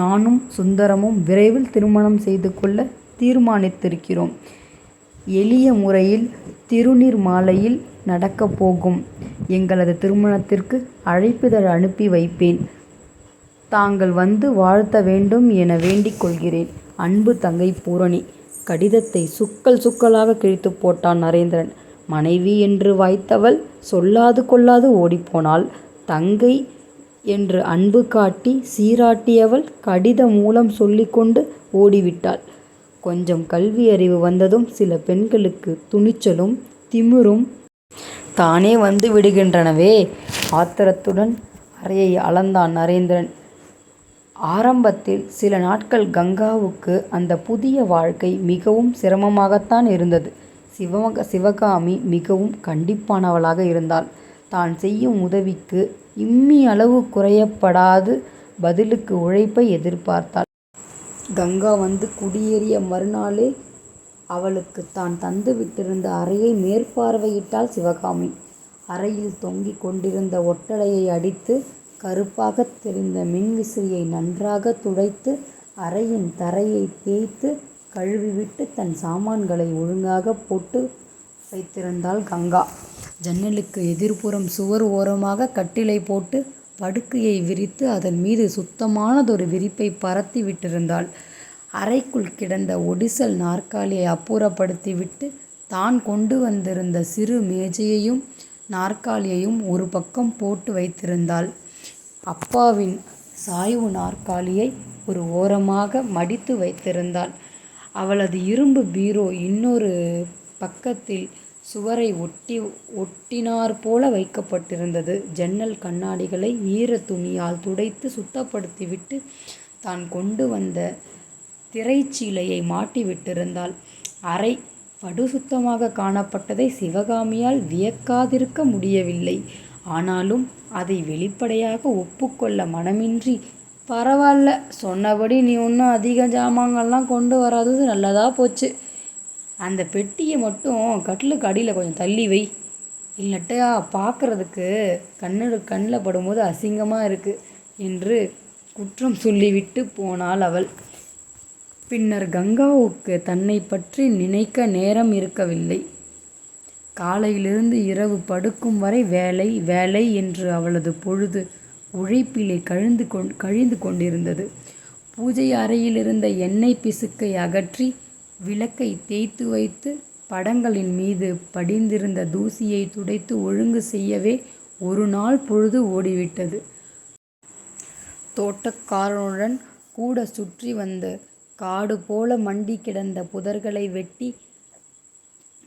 நானும் சுந்தரமும் விரைவில் திருமணம் செய்து கொள்ள தீர்மானித்திருக்கிறோம். எளிய முறையில் திருநீர் மாலையில் நடக்கப் போகும் எங்களது திருமணத்திற்கு அழைப்பிதழ் அனுப்பி வைப்பேன். தாங்கள் வந்து வாழ்த்த வேண்டும் என வேண்டிக் கொள்கிறேன். அன்பு தங்கை பூரணி. கடிதத்தை சுக்கலாக கிழித்து போட்டான் நரேந்திரன். மனைவி என்று வாய்த்தவள் சொல்லாது கொள்ளாது ஓடிப்போனாள். தங்கை என்று அன்பு காட்டி சீராட்டியவள் கடிதம் மூலம் சொல்லிக்கொண்டு ஓடிவிட்டாள். கொஞ்சம் கல்வி அறிவு வந்ததும் சில பெண்களுக்கு துணிச்சலும் திமிரும் தானே வந்து விடுகின்றனவே. ஆத்திரத்துடன் அறையை அளந்தான் நரேந்திரன். ஆரம்பத்தில் சில நாட்கள் கங்காவுக்கு அந்த புதிய வாழ்க்கை மிகவும் சிரமமாகத்தான் இருந்தது. சிவகாமி மிகவும் கண்டிப்பானவளாக இருந்தாள். தான் செய்யும் உதவிக்கு இம்மி அளவு குறையப்படாது பதிலுக்கு உழைப்பை எதிர்பார்த்தாள். கங்கா வந்து குடியேறிய மறுநாளே அவளுக்கு தான் தந்து விட்டிருந்த அறையை மேற்பார்வையிட்டாள் சிவகாமி. அறையில் தொங்கிக் கொண்டிருந்த ஒட்டடையை அடித்து கருப்பாக தெரிந்த மின்விசிறியை நன்றாக துடைத்து அறையின் தரையை தேய்த்து கழுவிவிட்டு தன் சாமான்களை ஒழுங்காக போட்டு வைத்திருந்தாள் கங்கா. ஜன்னலுக்கு எதிர்ப்புறம் சுவர் ஓரமாக கட்டிலை போட்டு படுக்கையை விரித்து அதன் மீது சுத்தமானதொரு விரிப்பை பரத்தி விட்டிருந்தாள். அறைக்குள் கிடந்த ஒடிசல் நாற்காலியை அப்புறப்படுத்திவிட்டு தான் கொண்டு வந்திருந்த சிறு மேஜையையும் நாற்காலியையும் ஒரு பக்கம் போட்டு வைத்திருந்தாள். அப்பாவின் சாய்வு நாற்காலியை ஒரு ஓரமாக மடித்து வைத்திருந்தாள். அவளது இரும்பு பீரோ இன்னொரு பக்கத்தில் சுவரை ஒட்டினாற்போல வைக்கப்பட்டிருந்தது. ஜன்னல் கண்ணாடிகளை ஈர துணியால் துடைத்து சுத்தப்படுத்திவிட்டு தான் கொண்டு வந்த திரைச்சீலையை மாட்டிவிட்டிருந்தாள். அறை படுசுத்தமாக காணப்பட்டதை சிவகாமியால் வியக்காதிருக்க முடியவில்லை. ஆனாலும் அதை வெளிப்படையாக ஒப்புக்கொள்ள மனமின்றி, பரவாயில்ல, சொன்னபடி நீ ஒன்றும் அதிக ஜாமான்கள்லாம் கொண்டு வராதது நல்லதாக போச்சு. அந்த பெட்டியை மட்டும் கட்டிலுக்கு அடியில் கொஞ்சம் தள்ளி வை, இல்லட்டா பார்க்குறதுக்கு கண்ணில் படும்போது அசிங்கமாக இருக்குது என்று குற்றம் சொல்லிவிட்டு போனாள் அவள். பின்னர் கங்காவுக்கு தன்னை பற்றி நினைக்க நேரம் இருக்கவில்லை. காலையிலிருந்து இரவு படுக்கும் வரை வேலை வேலை என்று அவளது பொழுது உழைப்பிலே கழிந்து கொண்டிருந்தது. பூஜை அறையிலிருந்த எண்ணெய் பிசுக்கை அகற்றி விளக்கை தேய்த்து வைத்து படங்களின் மீது படிந்திருந்த தூசியை துடைத்து ஒழுங்கு செய்யவே ஒரு நாள் பொழுது ஓடிவிட்டது. தோட்டக்காரனுடன் கூட சுற்றி வந்து காடு போல மண்டி கிடந்த புதர்களை வெட்டி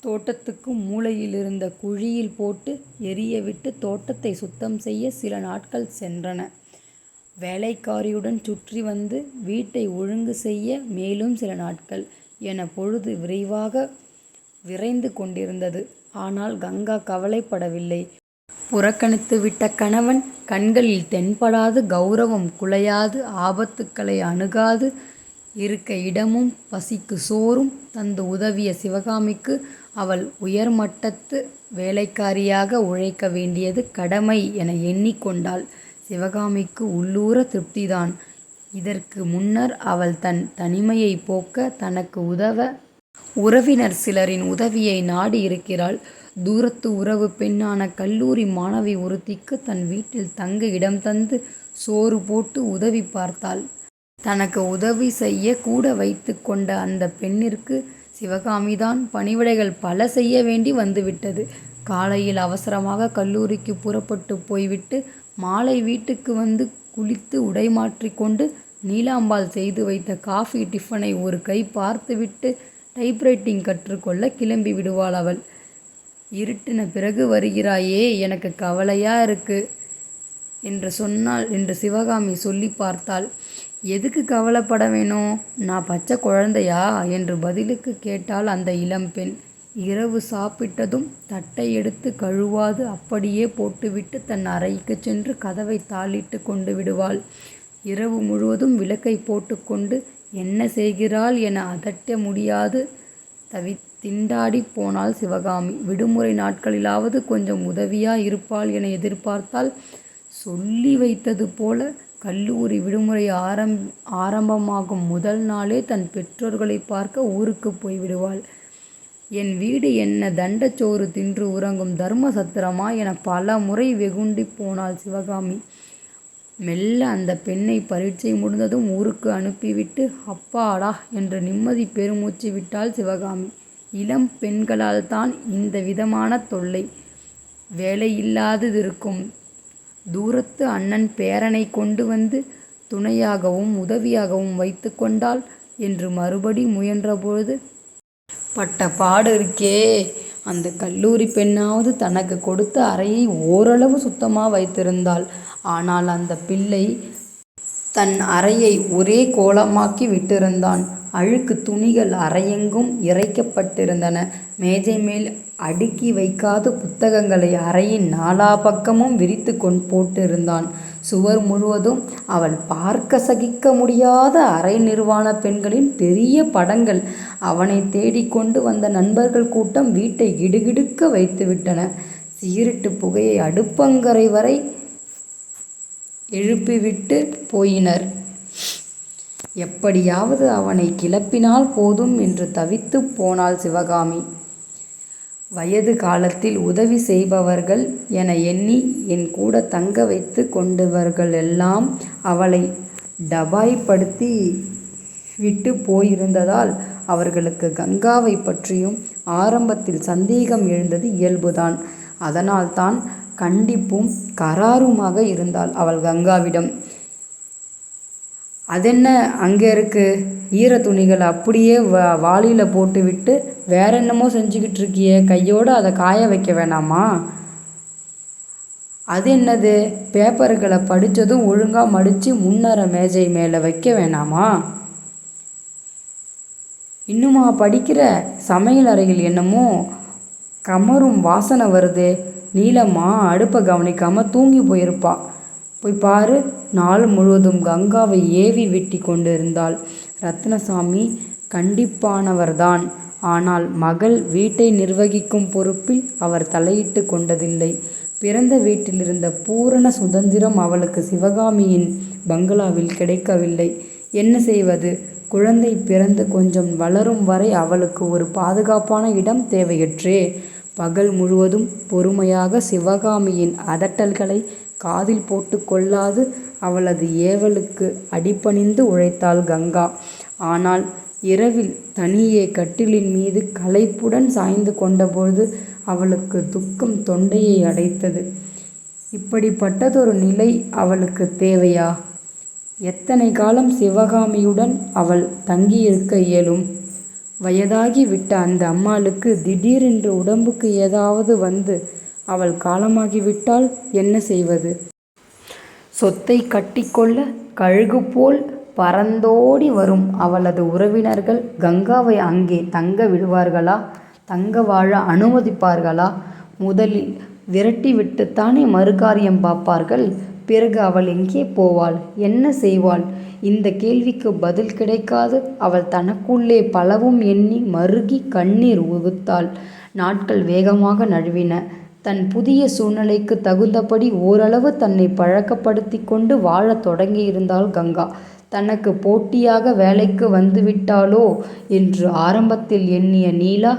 தோட்டத்துக்கு மூலையிலிருந்த குழியில் போட்டு எரியவிட்டு தோட்டத்தை சுத்தம் செய்ய சில நாட்கள் சென்றன. வேலைக்காரியுடன் சுற்றி வந்து வீட்டை ஒழுங்கு செய்ய மேலும் சில நாட்கள் என பொழுது விரைந்து கொண்டிருந்தது. ஆனால் கங்கா கவலைப்படவில்லை. புறக்கணித்து விட்ட கணவன் கண்களில் தென்படாது, கௌரவம் குலையாது, ஆபத்துக்களை அணுகாது இருக்க இடமும் பசிக்கு சோறும் தந்து உதவிய சிவகாமிக்கு அவள் உயர்மட்டத்து வேலைக்காரியாக உழைக்க வேண்டியது கடமை என எண்ணிக்கொண்டாள். சிவகாமிக்கு உள்ளூர திருப்திதான். இதற்கு முன்னர் அவள் தன் தனிமையை போக்க தனக்கு உதவ உறவினர் சிலரின் உதவியை நாடி இருக்கிறாள். தூரத்து உறவு பெண்ணான கல்லூரி மாணவி ஒருத்திக்கு தன் வீட்டில் தங்க இடம் தந்து சோறு போட்டு உதவி பார்த்தாள். தனக்கு உதவி செய்ய கூட வைத்து கொண்ட அந்த பெண்ணிற்கு சிவகாமிதான் பணிவிடைகள் பல செய்ய வேண்டி வந்துவிட்டது. காலையில் அவசரமாக கல்லூரிக்கு புறப்பட்டு போய்விட்டு மாலை வீட்டுக்கு வந்து குளித்து உடை மாற்றிக்கொண்டு நீலாம்பாள் செய்து வைத்த காஃபி டிஃபனை ஒரு கை பார்த்துவிட்டு டைப்ரைட்டிங் கற்றுக்கொள்ள கிளம்பி விடுவாள் அவள். இருட்டின பிறகு வருகிறாயே, எனக்கு கவலையா இருக்கு என்று சிவகாமி சொல்லி பார்த்தாள். எதுக்கு கவலைப்பட வேணும், நான் பச்சை குழந்தையா என்று பதிலுக்கு கேட்டாள் அந்த இளம்பெண். இரவு சாப்பிட்டதும் தட்டை எடுத்து கழுவாது அப்படியே போட்டுவிட்டு தன் அறைக்கு சென்று கதவை தாளிட்டு கொண்டு விடுவாள். இரவு முழுவதும் விளக்கை போட்டுக்கொண்டு என்ன செய்கிறாள் என அதட்ட முடியாது திண்டாடி போனாள் சிவகாமி. விடுமுறை நாட்களிலாவது கொஞ்சம் உதவியா இருப்பாள் என எதிர்பார்த்தால், சொல்லி வைத்தது போல கல்லூரி விடுமுறை ஆரம்பமாகும் முதல் நாளே தன் பெற்றோர்களை பார்க்க ஊருக்கு போய்விடுவாள். என் வீடு என்ன தண்டச்சோறு தின்று உறங்கும் தர்ம சத்திரமா என பல முறை வெகுண்டி போனாள் சிவகாமி. மெல்ல அந்த பெண்ணை பரீட்சை முடிந்ததும் ஊருக்கு அனுப்பிவிட்டு அப்பாடா என்று நிம்மதி பெருமூச்சு விட்டாள் சிவகாமி. இளம் பெண்களால் தான் இந்த விதமான தொல்லை. வேலையில்லாதிருக்கும் தூரத்து அண்ணன் பேரனை கொண்டு வந்து துணையாகவும் உதவியாகவும் வைத்து கொண்டாள் என்று மறுபடி முயன்றபொழுது பட்ட பாடு இருக்கே. அந்த கல்லூரி பெண்ணாவது தனக்கு கொடுத்த அறையை ஓரளவு சுத்தமாக வைத்திருந்தாள். ஆனால் அந்த பிள்ளை தன் அறையை ஒரே கோலமாக்கி விட்டிருந்தான். அழுக்கு துணிகள் அறையெங்கும் இறைக்கப்பட்டிருந்தன. மேஜை மேல் அடுக்கி வைக்காத புத்தகங்களை அறையின் நாலா பக்கமும் விரித்து போட்டிருந்தான். சுவர் முழுவதும் அவள் பார்க்க சகிக்க முடியாத அரை நிர்வாண பெண்களின் பெரிய படங்கள். அவனை தேடிக்கொண்டு வந்த நண்பர்கள் கூட்டம் வீட்டை கிடுகிடுக்க வைத்துவிட்டன. சிகரெட்டு புகையை அடுப்பங்கரை வரை எழுப்பிவிட்டு போயினர். எப்படியாவது அவனை கிளப்பினால் போதும் என்று தவித்து போனாள் சிவகாமி. வயது காலத்தில் உதவி செய்பவர்கள் என எண்ணி என் கூட தங்க வைத்து கொண்டவர்களெல்லாம் அவளை டபாய்ப்படுத்தி விட்டு போயிருந்ததால் அவர்களுக்கு கங்காவை பற்றியும் ஆரம்பத்தில் சந்தேகம் எழுந்தது இயல்புதான். அதனால்தான் கண்டிப்பும் கராருமாக இருந்தாள் அவள் கங்காவிடம். அதென்ன அங்கே இருக்கு, ஈர துணிகளை அப்படியே வாளியில் போட்டு விட்டு வேற என்னமோ செஞ்சுக்கிட்டு இருக்கியே, கையோடு அதை காய வைக்க வேணாமா? அது என்னது, பேப்பர்களை படித்ததும் ஒழுங்காக மடித்து முன்னர மேஜை மேலே வைக்க வேணாமா? இன்னுமா படிக்கிற? சமையல் அறையில் என்னமோ கமரும் வாசனை வருது. நீலம்மா அடுப்பை கவனிக்காமல் தூங்கி போயிருப்பா, போய் பாரு. நாள் முழுவதும் கங்காவை ஏவி வெட்டி கொண்டு இருந்தாள். ரத்னசாமி கண்டிப்பானவர்தான். ஆனால் மகள் வீட்டை நிர்வகிக்கும் பொறுப்பில் அவர் தலையிட்டு கொண்டதில்லை. பிறந்த வீட்டிலிருந்த பூரண சுதந்திரம் அவளுக்கு சிவகாமியின் பங்களாவில் கிடைக்கவில்லை. என்ன செய்வது? குழந்தை பிறந்து கொஞ்சம் வளரும் வரை அவளுக்கு ஒரு பாதுகாப்பான இடம் தேவையற்றே. பகல் முழுவதும் பொறுமையாக சிவகாமியின் அதட்டல்களை காதில் போட்டு கொள்ளாது அவளது ஏவலுக்கு அடிபணிந்து உழைத்தாள் கங்கா. ஆனால் இரவில் தனியே கட்டிலின் மீது களைப்புடன் சாய்ந்து கொண்டபொழுது அவளுக்கு துக்கம் தொண்டையை அடைத்தது. இப்படிப்பட்டதொரு நிலை அவளுக்கு தேவையா? எத்தனை காலம் சிவகாமியுடன் அவள் தங்கியிருக்க இயலும்? வயதாகி விட்ட அந்த அம்மாளுக்கு திடீரென்று உடம்புக்கு ஏதாவது வந்து அவள் காலமாகிவிட்டால் என்ன செய்வது? சொத்தை கட்டிக்கொள்ள கழுகு போல் பறந்தோடி வரும் அவளது உறவினர்கள் கங்காவை அங்கே தங்க விடுவார்களா? தங்க வாழ அனுமதிப்பார்களா? முதலில் விரட்டிவிட்டுத்தானே மறுகாரியம் பார்ப்பார்கள். பிறகு அவள் எங்கே போவாள், என்ன செய்வாள்? இந்த கேள்விக்கு பதில் கிடைக்காது அவள் தனக்குள்ளே பலவும் எண்ணி மருகி கண்ணீர் உகுத்தாள். நாட்கள் வேகமாக நழுவின. தன் புதிய சூழ்நிலைக்கு தகுந்தபடி ஓரளவு தன்னை பழக்கப்படுத்தி கொண்டு வாழத் தொடங்கியிருந்தாள் கங்கா. தனக்கு போட்டியாக வேலைக்கு வந்துவிட்டாளோ என்று ஆரம்பத்தில் எண்ணிய நீலா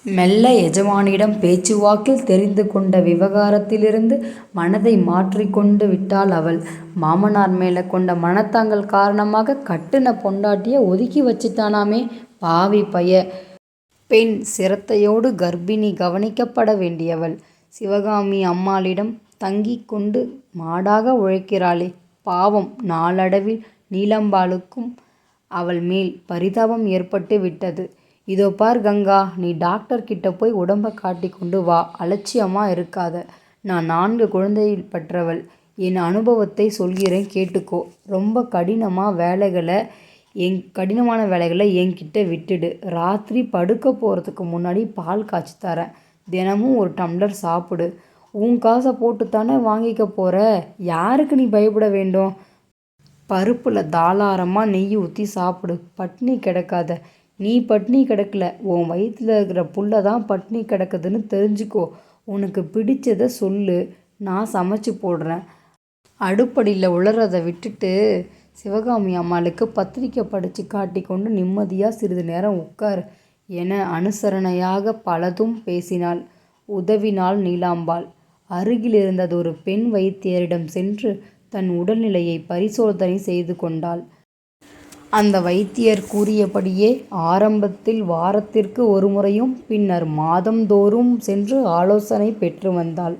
மெல்ல எஜமானியிடம் பேச்சுவாக்கில் தெரிந்து கொண்ட விவகாரத்திலிருந்து மனதை மாற்றிக்கொண்டு விட்டாள் அவள். மாமனார் மேலே கொண்ட மனத்தாங்கல் காரணமாக கட்டுன பொண்டாட்டியை ஒதுக்கி வச்சிட்டானாமே, பாவி பைய. பெண் சிரத்தையோடு கர்ப்பிணி கவனிக்கப்பட வேண்டியவள் சிவகாமி அம்மாளிடம் தங்கி கொண்டு மாடாக உழைக்கிறாளே, பாவம். நாளடைவில் நீலம்பாளுக்கும் அவள் மேல் பரிதாபம் ஏற்பட்டு விட்டது. இதோ பார் கங்கா, நீ டாக்டர் கிட்ட போய் உடம்பை காட்டி கொண்டு வா. அலட்சியமாக இருக்காத. நான் 4 குழந்தை பெற்றவள். என் அனுபவத்தை சொல்கிறேன் கேட்டுக்கோ. ரொம்ப கடினமான வேலைகளை என்கிட்ட விட்டுடு. ராத்திரி படுக்க போகிறதுக்கு முன்னாடி பால் காய்ச்சி தரேன். தினமும் ஒரு டம்ளர் சாப்பிடு. உன் காசை போட்டுத்தானே வாங்கிக்க போகிற. யாருக்கு நீ பயப்பட வேண்டும்? பருப்பில் தாளாரமாக நெய் ஊற்றி சாப்பிடு. பட்னி கிடக்காத. நீ பட்னி கிடக்கல, உன் வயிற்றில் இருக்கிற புல்லை தான் பட்னி கிடக்குதுன்னு தெரிஞ்சுக்கோ. உனக்கு பிடிச்சதை சொல்லு, நான் சமைச்சு போடுறேன். அடுப்படியில் உளறதை விட்டுட்டு சிவகாமி அம்மாளுக்கு பத்திரிக்கை படித்து காட்டி கொண்டு நிம்மதியாக சிறிது நேரம் உட்கார் என அனுசரணையாக பலதும் பேசினாள். உதவினாள் நீலாம்பாள். அருகில் இருந்ததொரு பெண் வைத்தியரிடம் சென்று தன் உடல்நிலையை பரிசோதனை செய்து கொண்டாள். அந்த வைத்தியர் கூறியபடியே ஆரம்பத்தில் வாரத்திற்கு ஒரு முறையும் பின்னர் மாதந்தோறும் சென்று ஆலோசனை பெற்று வந்தாள்.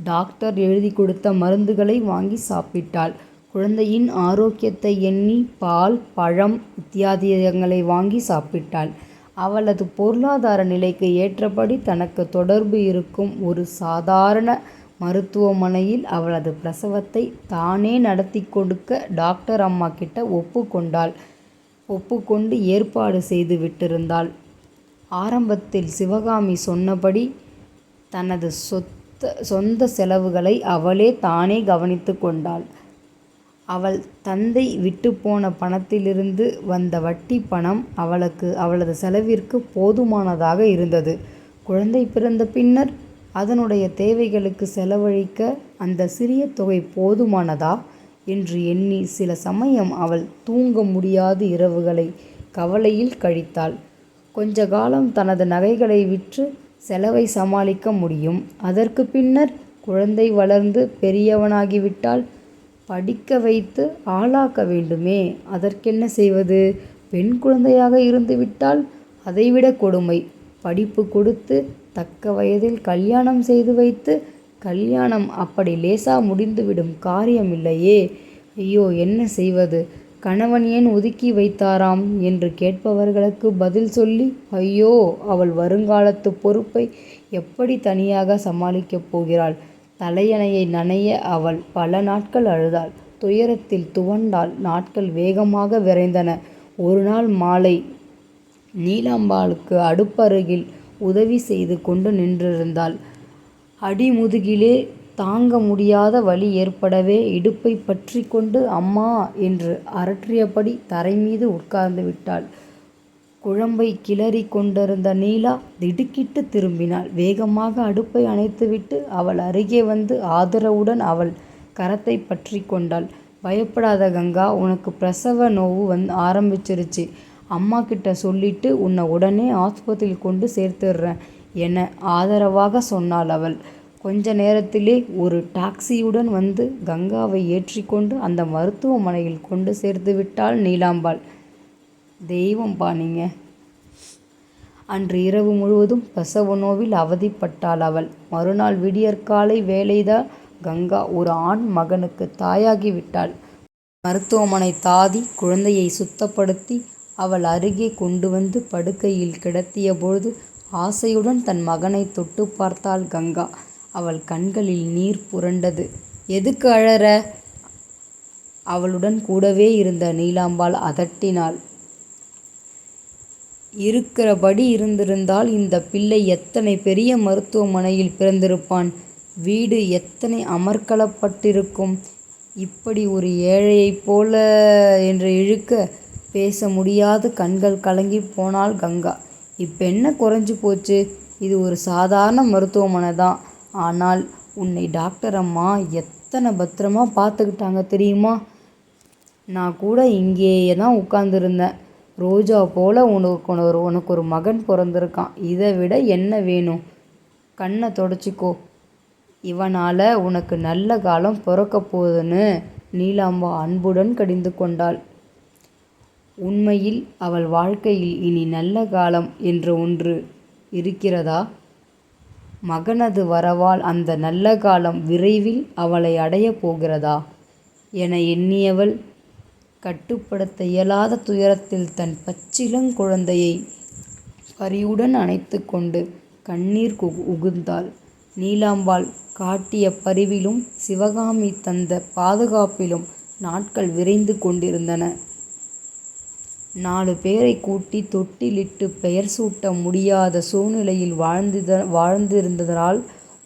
டாக்டர் எழுதி கொடுத்த மருந்துகளை வாங்கி சாப்பிட்டாள். குழந்தையின் ஆரோக்கியத்தை எண்ணி பால், பழம் இத்தியாதிகளை வாங்கி சாப்பிட்டாள். அவளது பொருளாதார நிலைக்கு ஏற்றபடி தனக்கு தொடர்பு இருக்கும் ஒரு சாதாரண மருத்துவமனையில் அவளது பிரசவத்தை தானே நடத்தி கொடுக்க டாக்டர் அம்மா கிட்ட ஒப்புக்கொண்டு ஏற்பாடு செய்து விட்டிருந்தாள். ஆரம்பத்தில் சிவகாமி சொன்னபடி தனது சொந்த செலவுகளை அவளே தானே கவனித்து கொண்டாள். அவள் தந்தை விட்டுப்போன பணத்திலிருந்து வந்த வட்டி பணம் அவளது செலவிற்கு போதுமானதாக இருந்தது. குழந்தை பிறந்த பின்னர் அதனுடைய தேவைகளுக்கு செலவழிக்க அந்த சிறிய தொகை போதுமானதா என்று எண்ணி சில சமயம் அவள் தூங்க முடியாத இரவுகளை கவலையில் கழித்தாள். கொஞ்ச காலம் தனது நகைகளை விற்று செலவை சமாளிக்க முடியும். அதற்கு பின்னர் குழந்தை வளர்ந்து பெரியவனாகிவிட்டால் படிக்க வைத்து ஆளாக்க வேண்டுமே, அதற்கென்ன செய்வது? பெண் குழந்தையாக இருந்துவிட்டால் அதைவிட கொடுமை. படிப்பு கொடுத்து தக்க வயதில் கல்யாணம் செய்து வைத்து, கல்யாணம் அப்படி லேசா முடிந்துவிடும் காரியமில்லையே. ஐயோ, என்ன செய்வது? கணவன் ஏன் ஒதுக்கி வைத்தாராம் என்று கேட்பவர்களுக்கு பதில் சொல்லி, ஐயோ, அவள் வருங்காலத்து பொறுப்பை எப்படி தனியாக சமாளிக்கப் போகிறாள்? தலையணையை நனைய அவள் பல நாட்கள் அழுதாள். துயரத்தில் துவண்டாள். நாட்கள் வேகமாக விரைந்தன. ஒரு நாள் மாலை நீலாம்பாளுக்கு அடுப்பருகில் உதவி செய்து கொண்டு நின்றிருந்தாள். அடிமுதுகிலே தாங்க முடியாத வலி ஏற்படவே இடுப்பை பற்றி கொண்டு அம்மா என்று அரற்றியபடி தரைமீது உட்கார்ந்து விட்டாள். குழம்பை கிளறி கொண்டிருந்த நீலா திடுக்கிட்டு திரும்பினாள். வேகமாக அடுப்பை அணைத்துவிட்டு அவள் அருகே வந்து ஆதரவுடன் அவள் கரத்தை பற்றி கொண்டாள். பயப்படாத கங்கா, உனக்கு பிரசவ நோவு ஆரம்பிச்சிருச்சு. அம்மா கிட்ட சொல்லிட்டு உன்னை உடனே ஆஸ்பத்திரியில் கொண்டு சேர்த்துடுறேன் என ஆதரவாக சொன்னாள் அவள். கொஞ்ச நேரத்திலே ஒரு டாக்ஸியுடன் வந்து கங்காவை ஏற்றிக்கொண்டு அந்த மருத்துவமனையில் கொண்டு சேர்த்து விட்டாள் நீலாம்பாள். தெய்வம்பா நீங்க. அன்று இரவு முழுவதும் பிரசவ நோவில் அவதிப்பட்டாள் அவள். மறுநாள் விடியற்காலை வேலைதான் கங்கா ஒரு ஆண் மகனுக்கு தாயாகிவிட்டாள். மருத்துவமனை தாதி குழந்தையை சுத்தப்படுத்தி அவள் அருகே கொண்டு வந்து படுக்கையில் கிடத்திய பொழுது ஆசையுடன் தன் மகனை தொட்டு பார்த்தாள் கங்கா. அவள் கண்களில் நீர் புரண்டது. எதுக்கு அழற? அவளுடன் கூடவே இருந்த நீலாம்பாள் அதட்டினாள். இருக்கிறபடி இருந்திருந்தால் இந்த பிள்ளை எத்தனை பெரிய மருத்துவமனையில் பிறந்திருப்பான். வீடு எத்தனை அமர்க்களப்பட்டிருக்கும். இப்படி ஒரு ஏழையைப் போல என்று இழுக்க பேச முடியாது கண்கள் கலங்கி போனாள் கங்கா. இப்ப என்ன குறைஞ்சு போச்சு? இது ஒரு சாதாரண மருத்துவமனை தான். ஆனால் உன்னை டாக்டர் அம்மா எத்தனை பத்திரமா பார்த்துக்கிட்டாங்க தெரியுமா? நான் கூட இங்கேயே தான் உட்கார்ந்துருந்தேன். ரோஜா போல உனக்கு ஒரு மகன் பிறந்திருக்கான். இதை விட என்ன வேணும்? கண்ணை தொடச்சிக்கோ. இவனால் உனக்கு நல்ல காலம் பிறக்க போகுதுன்னு நீலாம்பா அன்புடன் கடிந்து கொண்டாள். உண்மையில் அவள் வாழ்க்கையில் இனி நல்ல காலம் என்று ஒன்று இருக்கிறதா? மகனது வரவால் அந்த நல்ல காலம் விரைவில் அவளை அடையப் போகிறதா என எண்ணியவள் கட்டுப்படுத்த இயலாத துயரத்தில் தன் பச்சிளங்குழந்தையை பரிவுடன் அணைத்து கொண்டு கண்ணீர் உகுந்தாள். நீலாம்பாள் காட்டிய பரிவிலும் சிவகாமி தந்த பாதுகாப்பிலும் நாட்கள் விரைந்து கொண்டிருந்தன. 4 பேரை கூட்டி தொட்டிலிட்டு பெயர் சூட்ட முடியாத சூழ்நிலையில் வாழ்ந்திருந்ததனால்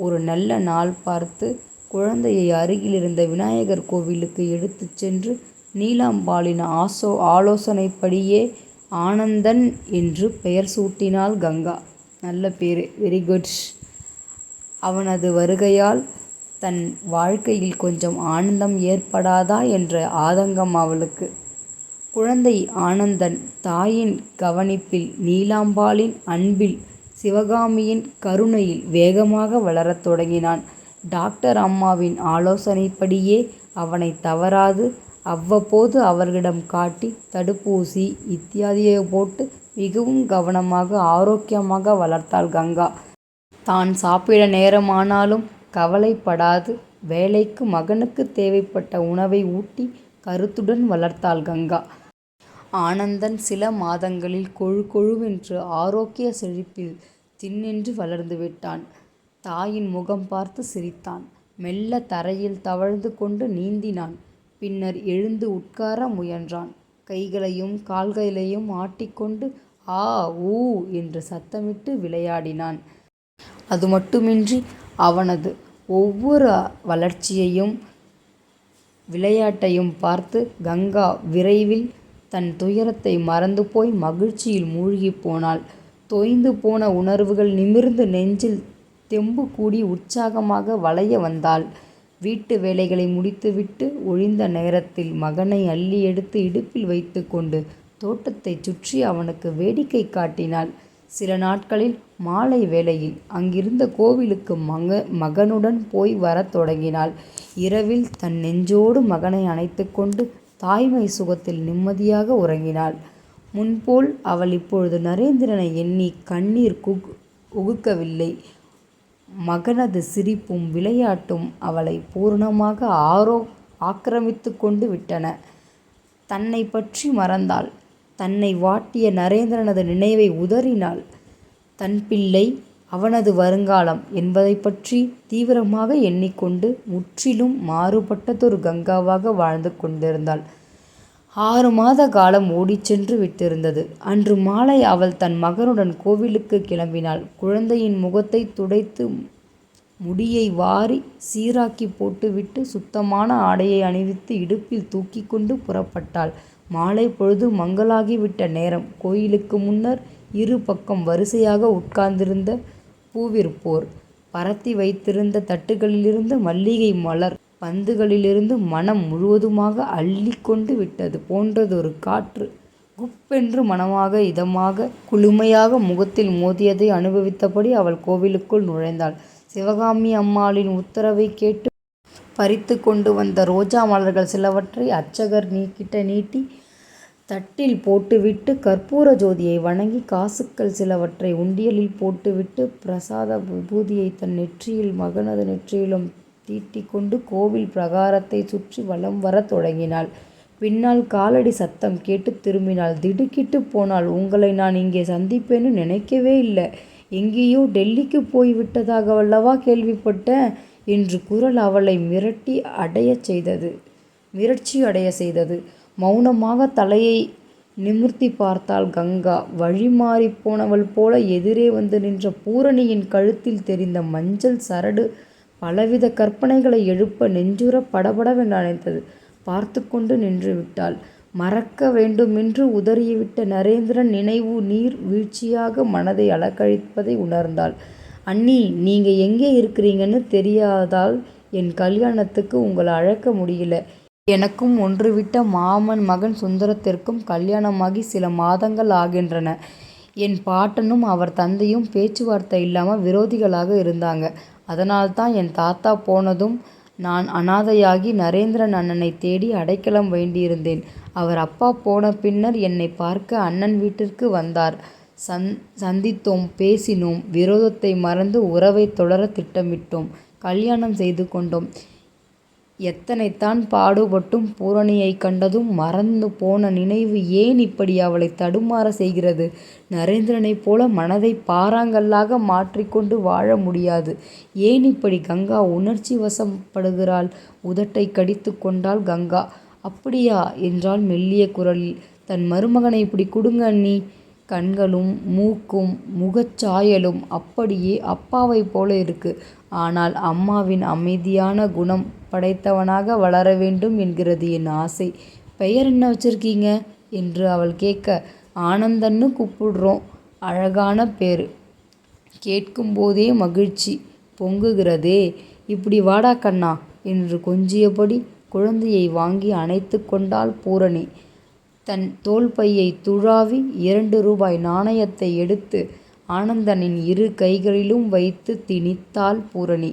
ஒரு நல்ல நாள் பார்த்து குழந்தையை அருகிலிருந்த விநாயகர் கோவிலுக்கு எடுத்துச் சென்று நீலாம்பாளின் ஆலோசனைப்படியே ஆனந்தன் என்று பெயர் சூட்டினாள் கங்கா. நல்ல பேரு, வெரி குட். அவனது வருகையால் தன் வாழ்க்கையில் கொஞ்சம் ஆனந்தம் ஏற்படாதா என்ற ஆதங்கம் அவளுக்கு. குழந்தை ஆனந்தன் தாயின் கவனிப்பில், நீலாம்பாளின் அன்பில், சிவகாமியின் கருணையில் வேகமாக வளரத் தொடங்கினான். டாக்டர் அம்மாவின் ஆலோசனைப்படியே அவனை தவறாது அவ்வப்போது அவர்களிடம் காட்டி தடுப்பூசி இத்தியாதியை போட்டு மிகவும் கவனமாக ஆரோக்கியமாக வளர்த்தாள் கங்கா. தான் சாப்பிட நேரமானாலும் கவலைப்படாது வேளைக்கு மகனுக்கு தேவைப்பட்ட உணவை ஊட்டி கருத்துடன் வளர்த்தாள் கங்கா. ஆனந்தன் சில மாதங்களில் கொழு கொழுவென்று ஆரோக்கிய செழிப்பில் திண்ணென்று வளர்ந்து விட்டான். தாயின் முகம் பார்த்து சிரித்தான். மெல்ல தரையில் தவழ்ந்து கொண்டு நீந்தினான். பின்னர் எழுந்து உட்கார முயன்றான். கைகளையும் கால்களையும் ஆட்டிக்கொண்டு ஆ ஊ என்று சத்தமிட்டு விளையாடினான். அது மட்டுமின்றி அவனது ஒவ்வொரு வளர்ச்சியையும் விளையாட்டையும் பார்த்து கங்கா விரைவில் தன் துயரத்தை மறந்து போய் மகிழ்ச்சியில் மூழ்கி போனாள். தொய்ந்து போன உணர்வுகள் நிமிர்ந்து நெஞ்சில் தெம்பு கூடி உற்சாகமாக வளைய வந்தாள். வீட்டு வேலைகளை முடித்துவிட்டு ஒழிந்த நேரத்தில் மகனை அள்ளி எடுத்து இடுப்பில் வைத்து கொண்டு தோட்டத்தை சுற்றி அவனுக்கு வேடிக்கை காட்டினாள். சில நாட்களில் மாலை வேளையில் அங்கிருந்த கோவிலுக்கு மகனுடன் போய் வரத் தொடங்கினாள். இரவில் தன் நெஞ்சோடு மகனை அணைத்து கொண்டு தாய்மை சுகத்தில் நிம்மதியாக உறங்கினாள். முன்போல் அவள் இப்பொழுது நரேந்திரனை எண்ணி கண்ணீர் உகுக்கவில்லை. மகனது சிரிப்பும் விளையாட்டும் அவளை பூரணமாக ஆக்கிரமித்து கொண்டு விட்டன. தன்னை பற்றி மறந்தாள். தன்னை வாட்டிய நரேந்திரனது நினைவை உதறினாள். தன் பிள்ளை, அவனது வருங்காலம் என்பதை பற்றி தீவிரமாக எண்ணிக்கொண்டு முற்றிலும் மாறுபட்டதொரு கங்காவாக வாழ்ந்து கொண்டிருந்தாள். 6 மாத காலம் ஓடிச்சென்று விட்டிருந்தது. அன்று மாலை அவள் தன் மகனுடன் கோவிலுக்கு கிளம்பினாள். குழந்தையின் முகத்தை துடைத்து முடியை வாரி சீராக்கி போட்டுவிட்டு சுத்தமான ஆடையை அணிவித்து இடுப்பில் தூக்கி கொண்டு புறப்பட்டாள். மாலை பொழுது மங்கலாகிவிட்ட நேரம். கோயிலுக்கு முன்னர் இரு பக்கம் வரிசையாக உட்கார்ந்திருந்த பூவிற்போர், பரத்தி வைத்திருந்த தட்டுகளிலிருந்து மல்லிகை மலர் பந்துகளிலிருந்து மனம் முழுவதுமாக அள்ளி கொண்டு விட்டது போன்றதொரு காற்று குப்பென்று மனமாக இதமாக குளுமையாக முகத்தில் மோதியதை அனுபவித்தபடி அவள் கோவிலுக்குள் நுழைந்தாள். சிவகாமி அம்மாளின் உத்தரவை கேட்டு பறித்து கொண்டு வந்த ரோஜா மலர்கள் சிலவற்றை அர்ச்சகர் கிட்ட நீட்டி தட்டில் போட்டுவிட்டு கற்பூர ஜோதியை வணங்கி காசுக்கள் சிலவற்றை உண்டியலில் போட்டுவிட்டு பிரசாத விபூதியை தன் நெற்றியில் மகனது நெற்றியிலும் தீட்டிக் கொண்டு கோவில் பிரகாரத்தை சுற்றி வலம் வரத் தொடங்கினாள். பின்னால் காலடி சத்தம் கேட்டு திரும்பினாள். திடுக்கிட்டு போனாள். உங்களை நான் இங்கே சந்திப்பேன்னு நினைக்கவே இல்லை. எங்கேயோ டெல்லிக்கு போய் விட்டதாகவல்லவா கேள்விப்பட்டேன் என்று குரல் அவளை மிரட்சி அடைய செய்தது. மௌனமாக தலையை நிமிர்த்தி பார்த்தாள் கங்கா. வழிமாறி போனவள் போல எதிரே வந்து நின்ற பூரணியின் கழுத்தில் தெரிந்த மஞ்சள் சரடு பலவித கற்பனைகளை எழுப்ப நெஞ்சுற படபடவென்று அணைத்தது. பார்த்து கொண்டு நின்று விட்டாள். மறக்க வேண்டுமென்று உதறிவிட்ட நரேந்திரன் நினைவு நீர் வீழ்ச்சியாக மனதை அலக்கழிப்பதை உணர்ந்தாள். அண்ணி, நீங்க எங்கே இருக்கிறீங்கன்னு தெரியாதால் என் கல்யாணத்துக்கு உங்களை அழைக்க முடியல. எனக்கும் ஒன்றுவிட்ட மாமன் மகன் சுந்தரத்திற்கும் கல்யாணமாகி சில மாதங்கள் ஆகின்றன. என் பாட்டனும் அவர் தந்தையும் பேச்சுவார்த்தை இல்லாமல் விரோதிகளாக இருந்தாங்க. அதனால்தான் என் தாத்தா போனதும் நான் அனாதையாகி நரேந்திரன் அண்ணனை தேடி அடைக்கலம் வேண்டியிருந்தேன். அவர் அப்பா போன பின்னர் என்னை பார்க்க அண்ணன் வீட்டிற்கு வந்தார். சந்தித்தோம், பேசினோம். விரோதத்தை மறந்து உறவை தொடர திட்டமிட்டோம். கல்யாணம் செய்து கொண்டோம். எத்தனைத்தான் பாடுபட்டும் பூரணியை கண்டதும் மறந்து போன நினைவு ஏன் இப்படி அவளை தடுமாற செய்கிறது? நரேந்திரனைப் போல மனதை பாறாங்கல்லாக மாற்றிக்கொண்டு வாழ முடியாது. ஏன் இப்படி கங்கா உணர்ச்சி வசப்படுகிறாள்? உதட்டை கடித்து கொண்டாள் கங்கா. அப்படியா என்றாள் மெல்லிய குரலில். தன் மருமகனை இப்படி கொடுங்க அண்ணி. கண்களும் மூக்கும் முகச்சாயலும் அப்படியே அப்பாவை போல இருக்கு. ஆனால் அம்மாவின் அமைதியான குணம் படைத்தவனாக வளர வேண்டும் என்கிறது என் ஆசை. பெயர் என்ன வச்சிருக்கீங்க என்று அவள் கேட்க, ஆனந்தன்னு கூப்பிடுறோம். அழகான பேர். கேட்கும்போதே மகிழ்ச்சி பொங்குகிறதே. இப்படி வாடா கண்ணா என்று கொஞ்சியபடி குழந்தையை வாங்கி அணைத்து கொண்டாள் பூரணி. தன் தோள்பையை துழாவி 2 ரூபாய் நாணயத்தை எடுத்து ஆனந்தனின் 2 கைகளிலும் வைத்து திணித்தாள் பூரணி.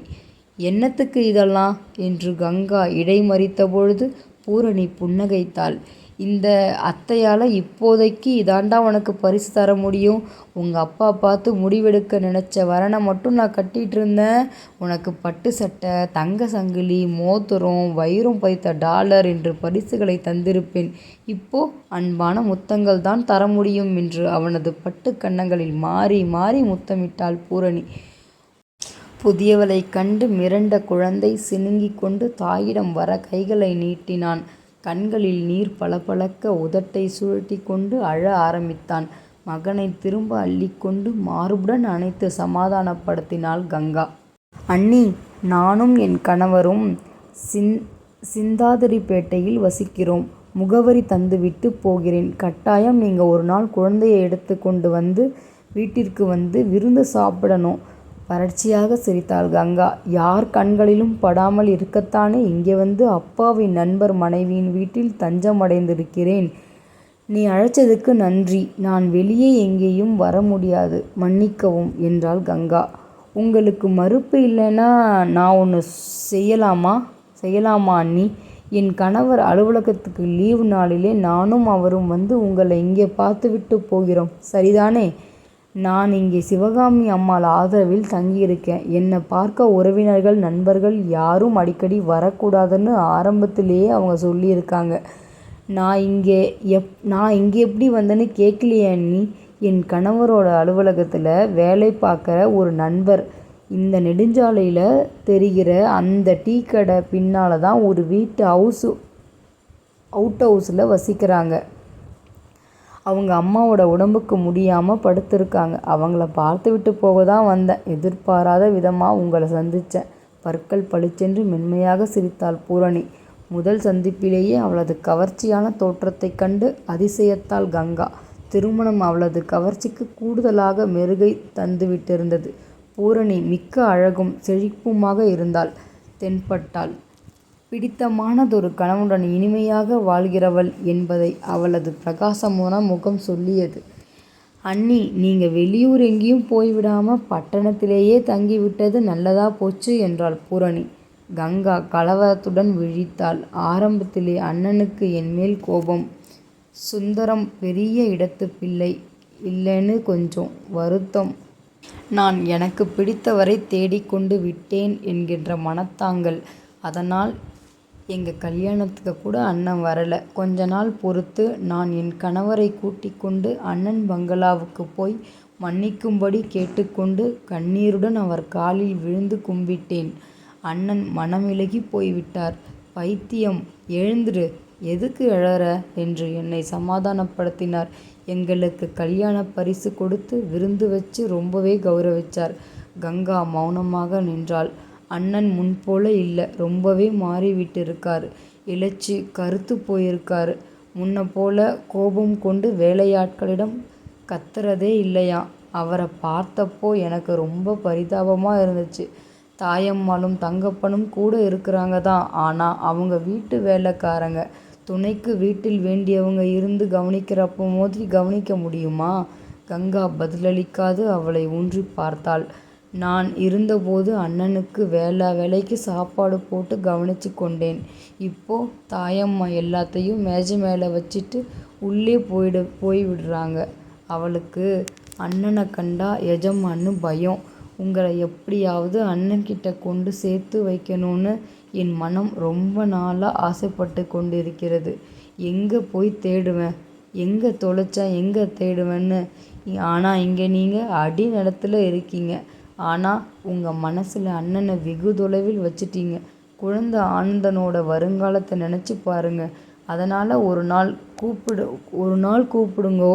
என்னத்துக்கு இதெல்லாம் என்று கங்கா இடைமறித்த பொழுது பூரணி புன்னகைத்தாள். இந்த அத்தையால் இப்போதைக்கு இதாண்டா உனக்கு பரிசு தர முடியும். உங்கள் அப்பா பார்த்து முடிவெடுக்க நினச்ச வரனை மட்டும் நான் கட்டிகிட்டு இருந்தேன். உனக்கு பட்டு சட்டை, தங்க சங்கிலி, மோதிரம், வைரம் பதித்த டாலர் என்று பரிசுகளை தந்திருப்பேன். இப்போ அன்பான முத்தங்கள் தான் தர முடியும் என்று அவனது பட்டு கன்னங்களில் மாறி மாறி முத்தமிட்டாள் பூரணி. புதியவளை கண்டு மிரண்ட குழந்தை சினுங்கிக் கொண்டு தாயிடம் வர கைகளை நீட்டினான். கண்களில் நீர் பளபளக்க உதட்டை சுழட்டி கொண்டு அழ ஆரம்பித்தான். மகனை திரும்ப அள்ளிக்கொண்டு மார்புடன் அணைத்து சமாதானப்படுத்தினாள் கங்கா. அண்ணி, நானும் என் கணவரும் சிந்தாதிரிப்பேட்டையில் வசிக்கிறோம். முகவரி தந்துவிட்டு போகிறேன். கட்டாயம் நீங்கள் ஒரு நாள் குழந்தையை எடுத்து கொண்டு வந்து வீட்டிற்கு வந்து விருந்து சாப்பிடணும். வறட்சியாக சிரித்தாள் கங்கா. யார் கண்களிலும் படாமல் இருக்கத்தானே இங்கே வந்து அப்பாவின் நண்பர் மனைவியின் வீட்டில் தஞ்சமடைந்திருக்கிறேன். நீ அழைச்சதுக்கு நன்றி. நான் வெளியே எங்கேயும் வர முடியாது, மன்னிக்கவும் என்றாள் கங்கா. உங்களுக்கு மறுப்பு இல்லைன்னா நான் ஒன்று செய்யலாமா அண்ணி? என் கணவர் அலுவலகத்துக்கு லீவு நாளிலே நானும் அவரும் வந்து உங்களை இங்கே பார்த்துவிட்டு போகிறோம், சரிதானே? நான் இங்கே சிவகாமி அம்மாள் ஆதரவில் தங்கியிருக்கேன். என்னை பார்க்க உறவினர்கள் நண்பர்கள் யாரும் அடிக்கடி வரக்கூடாதுன்னு ஆரம்பத்திலேயே அவங்க சொல்லியிருக்காங்க. நான் இங்கே எப்படி வந்தேன்னு கேட்கலையே அண்ணி. என் கணவரோட அலுவலகத்தில் வேலை பார்க்குற ஒரு நண்பர் இந்த நெடுஞ்சாலையில் தெரிகிற அந்த டீ கடை பின்னால் தான் ஒரு வீட்டு அவுட் ஹவுஸில் வசிக்கிறாங்க. அவங்க அம்மாவோட உடம்புக்கு முடியாமல் படுத்திருக்காங்க. அவங்கள பார்த்துவிட்டு போக தான் வந்தேன். எதிர்பாராத விதமாக உங்களை சந்தித்தேன். பற்கள் பளிச்சென்று மென்மையாக சிரித்தாள் பூரணி. முதல் சந்திப்பிலேயே அவளது கவர்ச்சியான தோற்றத்தைக் கண்டு அதிசயத்தாள் கங்கா. திருமணம் அவளது கவர்ச்சிக்கு கூடுதலாக மெருகை தந்துவிட்டிருந்தது. பூரணி மிக்க அழகும் செழிப்புமாக இருந்தாள், தென்பட்டாள். பிடித்தமானதொரு கணவனுடன் இனிமையாக வாழ்கிறவள் என்பதை அவளது பிரகாசமான முகம் சொல்லியது. அண்ணி, நீங்கள் வெளியூர் எங்கேயும் போய்விடாமல் பட்டணத்திலேயே தங்கிவிட்டது நல்லதா போச்சு என்றாள் பூரணி. கங்கா கலவரத்துடன் விழித்தாள். ஆரம்பத்திலே அண்ணனுக்கு என்மேல் கோபம். சுந்தரம் பெரிய இடத்து பிள்ளை இல்லைன்னு கொஞ்சம் வருத்தம். நான் எனக்கு பிடித்தவரை தேடிக்கொண்டு விட்டேன் என்கின்ற மனத்தாங்கல். அதனால் எங்கள் கல்யாணத்துக்கு கூட அண்ணன் வரலை. கொஞ்ச நாள் பொறுத்து நான் என் கணவரை கூட்டிக் கொண்டு அண்ணன் பங்களாவுக்கு போய் மன்னிக்கும்படி கேட்டுக்கொண்டு கண்ணீருடன் அவர் காலில் விழுந்து கும்பிட்டேன். அண்ணன் மனமிளகி போய்விட்டார். பைத்தியம், எழுந்துரு, எதுக்கு எழற என்று என்னை சமாதானப்படுத்தினார். எங்களுக்கு கல்யாண பரிசு கொடுத்து விருந்து வச்சு ரொம்பவே கௌரவிச்சார். கங்கா மௌனமாக நின்றாள். அண்ணன் முன்போல இல்லை, ரொம்பவே மாறிவிட்டிருக்காரு. இளைச்சி கருத்து போயிருக்காரு. முன்ன போல கோபம் கொண்டு வேலையாட்களிடம் கத்துறதே இல்லையாம். அவரை பார்த்தப்போ எனக்கு ரொம்ப பரிதாபமாக இருந்துச்சு. தாயம்மாளும் தங்கப்பனும் கூட இருக்கிறாங்க தான். ஆனால் அவங்க வீட்டு வேலைக்காரங்க. துணைக்கு வீட்டில் வேண்டியவங்க இருந்து கவனிக்கிறப்போ மாதிரி கவனிக்க முடியுமா? கங்கா பதிலளிக்காது அவளை ஊன்றி பார்த்தாள். நான் இருந்தபோது அண்ணனுக்கு வேலைக்கு சாப்பாடு போட்டு கவனிச்சு கொண்டேன். இப்போ தாயம்மா எல்லாத்தையும் மேஜை மேலே வச்சுட்டு உள்ளே போய்விடுறாங்க. அவளுக்கு அண்ணனை கண்டா எஜமான்னு பயம். உங்களை எப்படியாவது அண்ணன்கிட்ட கொண்டு சேர்த்து வைக்கணும்னு என் மனம் ரொம்ப நாளாக ஆசைப்பட்டு கொண்டிருக்கிறது. எங்கே போய் தேடுவேன், எங்கே தொலைச்சேன், எங்கே தேடுவேன்னு. ஆனால் இங்கே நீங்கள் அடி நிலத்தில் இருக்கீங்க. ஆனால் உங்கள் மனசில் அண்ணனை வெகு தொலைவில் வச்சிட்டீங்க. குழந்தை ஆனந்தனோட வருங்காலத்தை நினச்சி பாருங்க. அதனால் ஒரு நாள் கூப்பிடுங்கோ.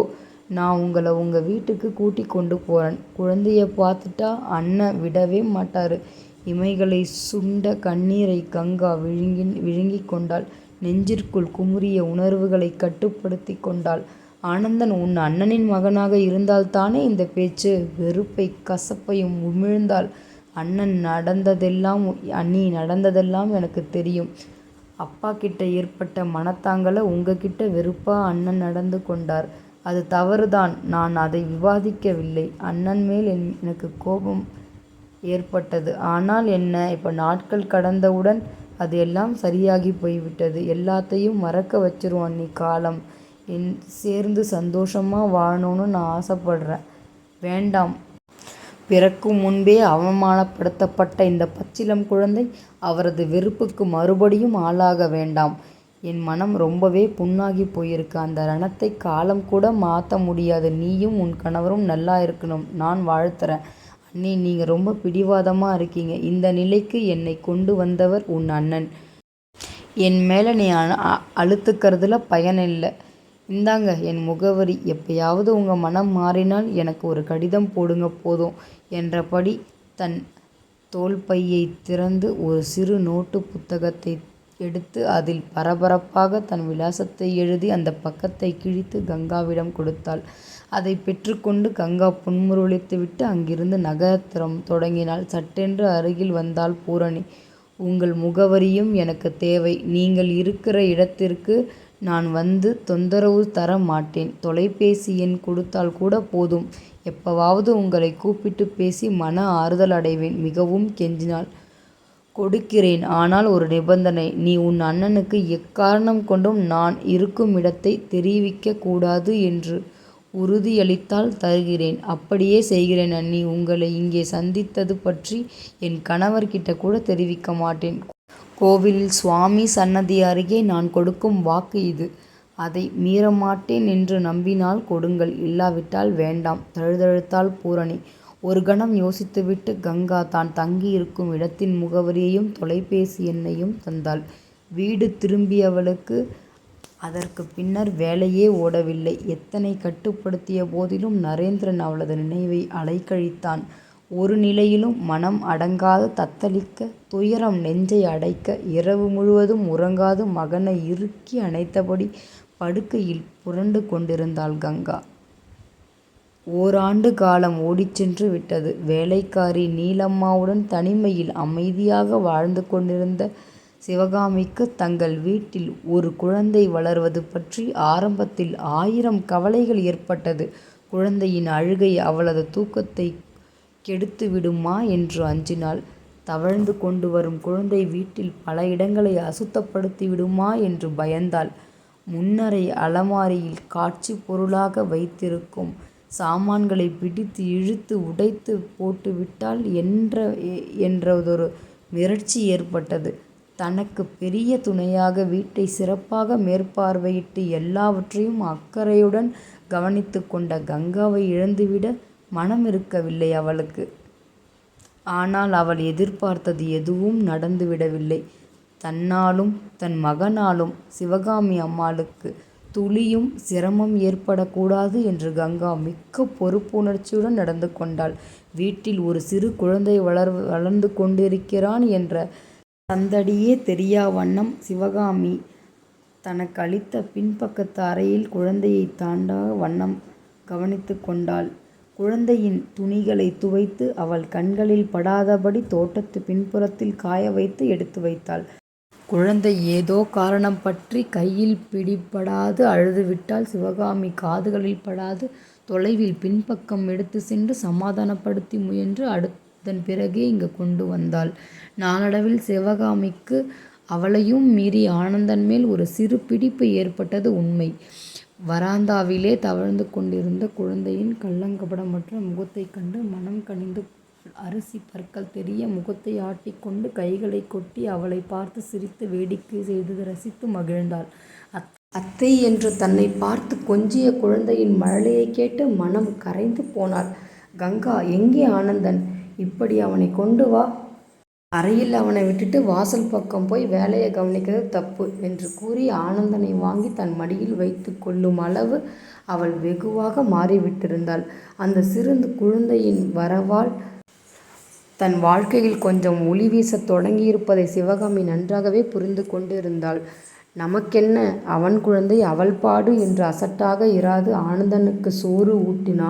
நான் உங்களை உங்கள் வீட்டுக்கு கூட்டி கொண்டு போகிறேன். குழந்தைய பார்த்துட்டா அண்ணன் விடவே மாட்டார். இமைகளை சுண்ட கண்ணீரை கங்கா விழுங்கி கொண்டாள். நெஞ்சிற்குள் குமுறிய உணர்வுகளை கட்டுப்படுத்தி கொண்டாள். ஆனந்தன் உன் அண்ணனின் மகனாக இருந்தால்தானே இந்த பேச்சு? வெறுப்பை கசப்பையும் உமிழ்ந்தாள். அண்ணி நடந்ததெல்லாம் எனக்கு தெரியும். அப்பா கிட்ட ஏற்பட்ட மனத்தாங்கலை உங்ககிட்ட வெறுப்பா அண்ணன் நடந்து கொண்டார். அது தவறுதான். நான் அதை விவாதிக்கவில்லை. அண்ணன் மேல் எனக்கு கோபம் ஏற்பட்டது. ஆனால் என்ன, இப்போ நாட்கள் கடந்தவுடன் அது எல்லாம் சரியாகி போய்விட்டது. எல்லாத்தையும் மறக்க வச்சிரும் அண்ணி. காலம் சேர்ந்து சந்தோஷமாக வாழணும்னு நான் ஆசைப்படுறேன். வேண்டாம். பிறக்கும் முன்பே அவமானப்படுத்தப்பட்ட இந்த பச்சிளம் குழந்தை அவரது வெறுப்புக்கு மறுபடியும் ஆளாக வேண்டாம். என் மனம் ரொம்பவே புண்ணாகி போயிருக்கு. அந்த ரணத்தை காலம் கூட மாற்ற முடியாது. நீயும் உன் கணவரும் நல்லா இருக்கணும். நான் வாழ்த்துறேன். அண்ணி, நீங்கள் ரொம்ப பிடிவாதமாக இருக்கீங்க. இந்த நிலைக்கு என்னை கொண்டு வந்தவர் உன் அண்ணன். என் மேலே நீ அழுத்துக்கிறதுல பயனில்லை. இந்தாங்க என் முகவரி. எப்பயாவது உங்கள் மனம் மாறினால் எனக்கு ஒரு கடிதம் போடுங்க போதும் என்றபடி தன் தோள்பையை திறந்து ஒரு சிறு நோட்டு புத்தகத்தை எடுத்து அதில் பரபரப்பாக தன் விலாசத்தை எழுதி அந்த பக்கத்தை கிழித்து கங்காவிடம் கொடுத்தாள். அதை பெற்றுக்கொண்டு கங்கா புன்முறுவலித்துவிட்டு அங்கிருந்து நகரத் தொடங்கினாள். சட்டென்று அருகில் வந்தாள் பூரணி. உங்கள் முகவரியும் எனக்கு தேவை. நீங்கள் இருக்கிற இடத்திற்கு நான் வந்து தொந்தரவு தர மாட்டேன். தொலைபேசி எண் கொடுத்தால் கூட போதும். எப்பவாவது உங்களை கூப்பிட்டு பேசி மன ஆறுதல் அடைவேன். மிகவும் கெஞ்சினாள். கொடுக்கிறேன். ஆனால் ஒரு நிபந்தனை. நீ உன் அண்ணனுக்கு எக்காரணம் கொண்டும் நான் இருக்கும் இடத்தை தெரிவிக்க கூடாது என்று உறுதியளித்தால் தருகிறேன். அப்படியே செய்கிறேன் அண்ணி. உங்களை இங்கே சந்தித்தது பற்றி என் கணவர்கிட்ட கூட தெரிவிக்க மாட்டேன். கோவிலில் சுவாமி சன்னதி அருகே நான் கொடுக்கும் வாக்கு இது. அதை மீறமாட்டேன் என்று நம்பினால் கொடுங்கள். இல்லாவிட்டால் வேண்டாம் தழுதழுத்தாள் பூரணி. ஒரு கணம் யோசித்துவிட்டு கங்கா தான் தங்கியிருக்கும் இடத்தின் முகவரியையும் தொலைபேசி எண்ணையும் தந்தாள். வீடு திரும்பியவளுக்கு அதற்கு பின்னர் வேலையே ஓடவில்லை. எத்தனை கட்டுப்படுத்திய போதிலும் நரேந்திரன் அவளது நினைவை அலைக்கழித்தான். ஒரு நிலையிலும் மனம் அடங்காது தத்தளிக்க, துயரம் நெஞ்சை அடைக்க, இரவு முழுவதும் உறங்காது மகனை இறுக்கி அணைத்தபடி படுக்கையில் புரண்டு கொண்டிருந்தாள் கங்கா. ஓராண்டு காலம் ஓடிச்சென்று விட்டது. வேலைக்காரி நீலம்மாவுடன் தனிமையில் அமைதியாக வாழ்ந்து கொண்டிருந்த சிவகாமிக்கு தங்கள் வீட்டில் ஒரு குழந்தை வளர்வது பற்றி ஆரம்பத்தில் 1000 கவலைகள் ஏற்பட்டது. குழந்தையின் அழுகை அவளது தூக்கத்தை கெடுத்து விடுமா என்று அஞ்சினாள். தவழ்ந்து கொண்டு வரும் குழந்தை வீட்டில் பல இடங்களை அசுத்தப்படுத்தி விடுமா என்று பயந்தாள். முன்னரை அலமாரியில் காட்சி பொருளாக வைத்திருக்கும் சாமான்களை பிடித்து இழுத்து உடைத்து போட்டுவிட்டால் என்றதொரு மிரட்சி ஏற்பட்டது. தனக்கு பெரிய துணையாக வீட்டை சிறப்பாக மேற்பார்வையிட்டு எல்லாவற்றையும் அக்கறையுடன் கவனித்து கொண்ட கங்காவை இழந்துவிட மனம் இருக்கவில்லை அவளுக்கு. ஆனால் அவள் எதிர்பார்த்தது எதுவும் நடந்துவிடவில்லை. தன்னாலும் தன் மகனாலும் சிவகாமி அம்மாளுக்கு துளியும் சிரமம் ஏற்படக்கூடாது என்று கங்கா மிக்க பொறுப்புணர்ச்சியுடன் நடந்து கொண்டாள். வீட்டில் ஒரு சிறு குழந்தை வளர்ந்து கொண்டிருக்கிறான் என்ற சந்தடியே தெரியா வண்ணம் சிவகாமி தனக்கு அளித்த பின்பக்கத்து அறையில் குழந்தையை தாண்டா வண்ணம் கவனித்து கொண்டாள். குழந்தையின் துணிகளை துவைத்து அவள் கண்களில் படாதபடி தோட்டத்து பின்புறத்தில் காய வைத்து எடுத்து வைத்தாள். குழந்தை ஏதோ காரணம் பற்றி கையில் பிடிபடாது அழுதுவிட்டால் சிவகாமி காதுகளில் படாது தொலைவில் பின்பக்கம் எடுத்து சென்று சமாதானப்படுத்தி முயன்று அதன் பிறகே இங்கு கொண்டு வந்தாள். நாளடைவில் சிவகாமிக்கு அவளையும் மீறி ஆனந்தன் மேல் ஒரு சிறு பிடிப்பு ஏற்பட்டது உண்மை. வராந்தாவிலே தவழ்ந்து கொண்டிருந்த குழந்தையின் கள்ளங்கபடமற்ற முகத்தை கண்டு மனம் கனிந்து அரிசி பற்கள் தெரிய முகத்தை ஆட்டிக்கொண்டு கைகளை கொட்டி அவளை பார்த்து சிரித்து வேடிக்கை செய்து ரசித்து மகிழ்ந்தாள். அத்தை என்று தன்னை பார்த்து கொஞ்சிய குழந்தையின் மழலையை கேட்டு மனம் கரைந்து போனாள். கங்கா, எங்கே ஆனந்தன்? இப்படி அவனை கொண்டு வா. அறையில் அவனை விட்டுட்டு வாசல் பக்கம் போய் வேலையை கவனிக்கிறது தப்பு என்று கூறி ஆனந்தனை வாங்கி தன் மடியில் வைத்து கொள்ளும் அளவு அவள் வெகுவாக மாறிவிட்டிருந்தாள். அந்த சிறு குழந்தையின் வரவால் தன் வாழ்க்கையில் கொஞ்சம் ஒளி வீசத் தொடங்கியிருப்பதை சிவகாமி நன்றாகவே புரிந்து கொண்டிருந்தாள். நமக்கென்ன, அவன் குழந்தை அவள் பாடு என்று அசட்டாக இராது ஆனந்தனுக்கு சோறு ஊட்டினா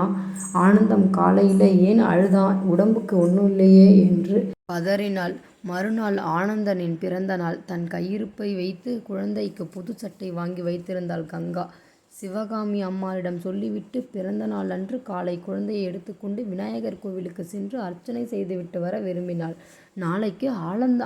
ஆனந்தம் காலையில் ஏன் அழுதான், உடம்புக்கு ஒன்றும் இல்லையே என்று பதறினாள். மறுநாள் ஆனந்தனின் பிறந்த நாள். தன் கையிருப்பை வைத்து குழந்தைக்கு புது சட்டை வாங்கி வைத்திருந்தாள் கங்கா. சிவகாமி அம்மாளிடம் சொல்லிவிட்டு பிறந்த நாள் அன்று காலை குழந்தையை எடுத்துக்கொண்டு விநாயகர் கோவிலுக்கு சென்று அர்ச்சனை செய்துவிட்டு வர விரும்பினாள். நாளைக்கு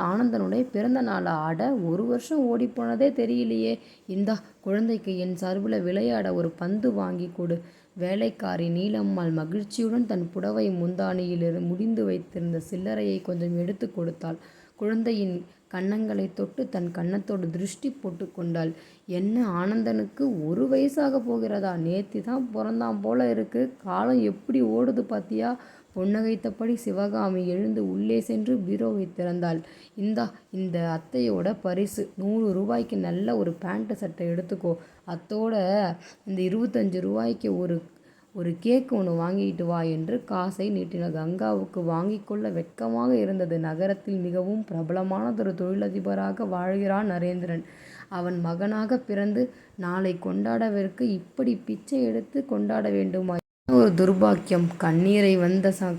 ஆனந்தனுடைய பிறந்த நாள். ஆட 1 வருஷம் ஓடிப்போனதே தெரியலையே. இந்தா, குழந்தைக்கு என் சார்பில் விளையாட ஒரு பந்து வாங்கி கொடு. வேலைக்காரி நீலம்மாள் மகிழ்ச்சியுடன் தன் புடவை முந்தானியில் முடிந்து வைத்திருந்த சில்லறையை கொஞ்சம் எடுத்து கொடுத்தாள். குழந்தையின் கன்னங்களை தொட்டு தன் கன்னத்தோடு திருஷ்டி போட்டு கொண்டாள். என்ன, ஆனந்தனுக்கு 1 வயசாக போகிறதா? நேத்தி தான் பிறந்தான் போல இருக்கு. காலம் எப்படி ஓடுது பாத்தியா? புன்னகைத்தபடி சிவகாமி எழுந்து உள்ளே சென்று பீரோவை திறந்தாள். இந்த அத்தையோட பரிசு. 100 ரூபாய்க்கு நல்ல ஒரு பேண்ட் சட்டை எடுத்துக்கோ. அத்தோட இந்த 25 ரூபாய்க்கு ஒரு கேக் ஒன்று வாங்கிட்டு வா என்று காசை நீட்டின. கங்காவுக்கு வாங்கி கொள்ள வெட்கமாக இருந்தது. நகரத்தில் மிகவும் பிரபலமானதொரு தொழிலதிபராக வாழ்கிறான் நரேந்திரன். அவன் மகனாக பிறந்து நாளை கொண்டாடவிற்கு இப்படி பிச்சை எடுத்து கொண்டாட வேண்டுமா? ஒரு துர்பாக்கியம்.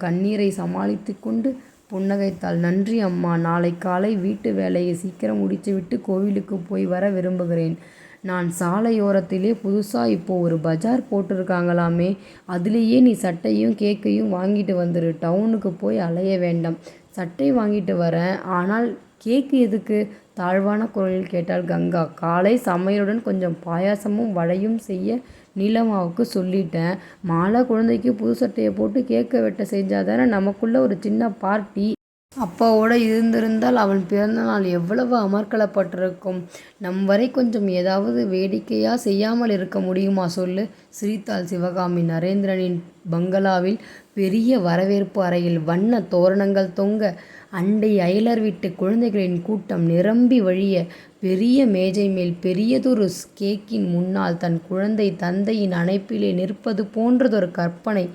கண்ணீரை சமாளித்து கொண்டு புன்னகைத்தாள். நன்றி அம்மா. நாளை காலை வீட்டு வேலையை சீக்கிரம் முடித்துவிட்டு கோவிலுக்கு போய் வர விரும்புகிறேன். நான் சாலையோரத்திலே புதுசாக இப்போ ஒரு பஜார் போட்டிருக்காங்களாமே, அதுலேயே நீ சட்டையும் கேக்கையும் வாங்கிட்டு வந்துரு. டவுனுக்கு போய் அலைய வேண்டாம். சட்டை வாங்கிட்டு வரேன், ஆனால் கேக்கு எதுக்கு? தாழ்வான குரலில் கேட்டாள் கங்கா. காலை சமையலுடன் கொஞ்சம் பாயாசமும் வடையும் செய்ய நீலம்மாவுக்கு சொல்லிட்டேன். மாலா குழந்தைக்கு புது சட்டையை போட்டு கேக்கை வெட்ட செஞ்சாதானே நமக்குள்ள ஒரு சின்ன பார்ட்டி. அப்பாவோட இருந்திருந்தால் அவன் பிறந்த நாள் எவ்வளவு அமர்க்களப்பட்டிருக்கும். நம் வரை கொஞ்சம் ஏதாவது வேடிக்கையாக செய்யாமல் இருக்க முடியுமா சொல்லு? சிரித்தாள் சிவகாமி. நரேந்திரனின் பங்களாவில் பெரிய வரவேற்பு அறையில் வண்ண தோரணங்கள் தொங்க, அண்டை அயலர் வீட்டு குழந்தைகளின் கூட்டம் நிரம்பி வழிய, பெரிய மேஜை மேல் பெரியதொரு கேக்கின் முன்னால் தன் குழந்தை தந்தையின் அணைப்பிலே நிற்பது போன்றதொரு கற்பனை.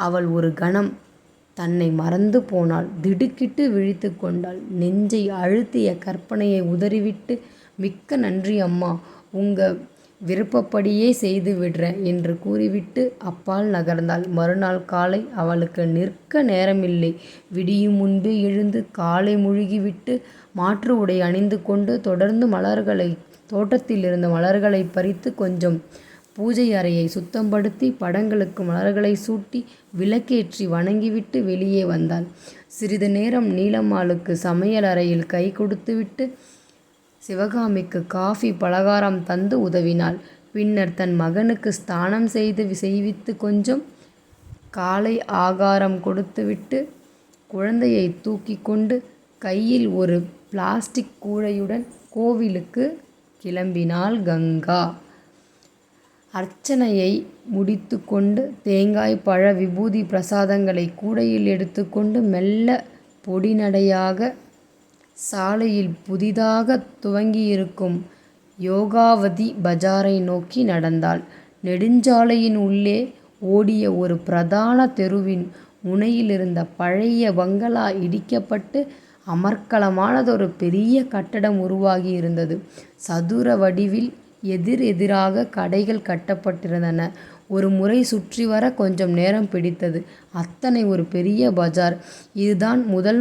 அவள் ஒரு கணம் தன்னை மறந்து போனாள். திடுக்கிட்டு விழித்து கொண்டாள். நெஞ்சை அழுத்திய கற்பனையை உதறிவிட்டு, மிக்க நன்றி அம்மா, உங்க விருப்பப்படியே செய்து விடுறேன் என்று கூறிவிட்டு அப்பால் நகர்ந்தாள். மறுநாள் காலை அவளுக்கு நிற்க நேரமில்லை. விடியும் முன்பே எழுந்து காலை முழுகிவிட்டு மாற்று உடை அணிந்து கொண்டு தொடர்ந்து தோட்டத்தில் இருந்த மலர்களை பறித்து கொஞ்சம் பூஜை அறையை சுத்தப்படுத்தி படங்களுக்கு மலர்களை சூட்டி விளக்கேற்றி வணங்கிவிட்டு வெளியே வந்தாள். சிறிது நேரம் நீலம்மாளுக்கு சமையல் அறையில் கை கொடுத்துவிட்டு சிவகாமிக்கு காஃபி பலகாரம் தந்து உதவினாள். பின்னர் தன் மகனுக்கு ஸ்நானம் செய்வித்து கொஞ்சம் காலை ஆகாரம் கொடுத்துவிட்டு குழந்தையை தூக்கி கொண்டு கையில் ஒரு பிளாஸ்டிக் கூடையுடன் கோவிலுக்கு கிளம்பினாள் கங்கா. அர்ச்சனையை முடித்து கொண்டு தேங்காய் பழ விபூதி பிரசாதங்களை கூடையில் எடுத்துக்கொண்டு மெல்ல பொடிநடையாக சாலையில் புதிதாக துவங்கியிருக்கும் யோகாவதி பஜாரை நோக்கி நடந்தாள். நெடுஞ்சாலையின் உள்ளே ஓடிய ஒரு பிரதான தெருவின் முனையிலிருந்த பழைய பங்களா இடிக்கப்பட்டு அமர்க்களமானதொரு பெரிய கட்டடம் உருவாகியிருந்தது. சதுர வடிவில் எதிராக கடைகள் கட்டப்பட்டிருந்தன. ஒரு முறை சுற்றி வர கொஞ்சம் நேரம் பிடித்தது. அத்தனை ஒரு பெரிய பஜார். இதுதான் முதல்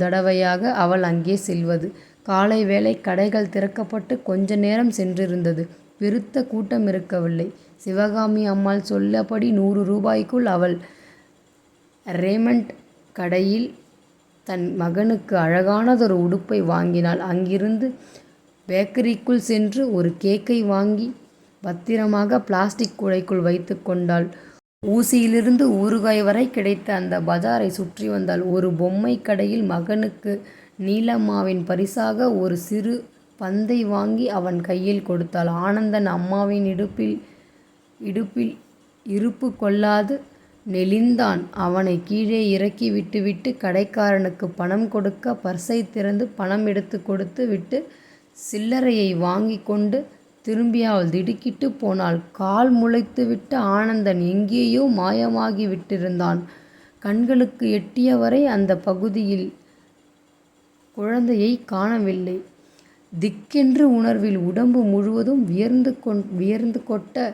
தடவையாக அவள் அங்கே செல்வது. காலை வேளை கடைகள் திறக்கப்பட்டு கொஞ்ச நேரம் சென்றிருந்தது. பெருத்த கூட்டம் இருக்கவில்லை. சிவகாமி அம்மாள் சொல்லபடி 100 ரூபாய்க்குள் அவள் ரேமண்ட் கடையில் தன் மகனுக்கு அழகானதொரு உடுப்பை வாங்கினாள். அங்கிருந்து பேக்கரிக்குள் சென்று ஒரு கேக்கை வாங்கி பத்திரமாக பிளாஸ்டிக் கூடைக்குள் வைத்து கொண்டாள். ஊசியிலிருந்து ஊறுகாய் வரை கிடைத்த அந்த பஜாரை சுற்றி வந்தாள். ஒரு பொம்மை கடையில் மகனுக்கு நீலம்மாவின் பரிசாக ஒரு சிறு பந்தை வாங்கி அவன் கையில் கொடுத்தாள். ஆனந்தன் அம்மாவின் இடுப்பில் இருப்பு கொள்ளாது நெளிந்தான். அவனை கீழே இறக்கி விட்டுவிட்டு கடைக்காரனுக்கு பணம் கொடுக்க பர்ஸை திறந்து பணம் எடுத்து கொடுத்து விட்டு சில்லறையை வாங்கி கொண்டு திரும்பி அவள் திடுக்கிட்டு போனாள். கால் முளைத்துவிட்ட ஆனந்தன் எங்கேயோ மாயமாகி விட்டிருந்தான். கண்களுக்கு எட்டியவரை அந்த பகுதியில் குழந்தையை காணவில்லை. திக்கென்று உணர்வில் உடம்பு முழுவதும் வியர்ந்து கொட்ட,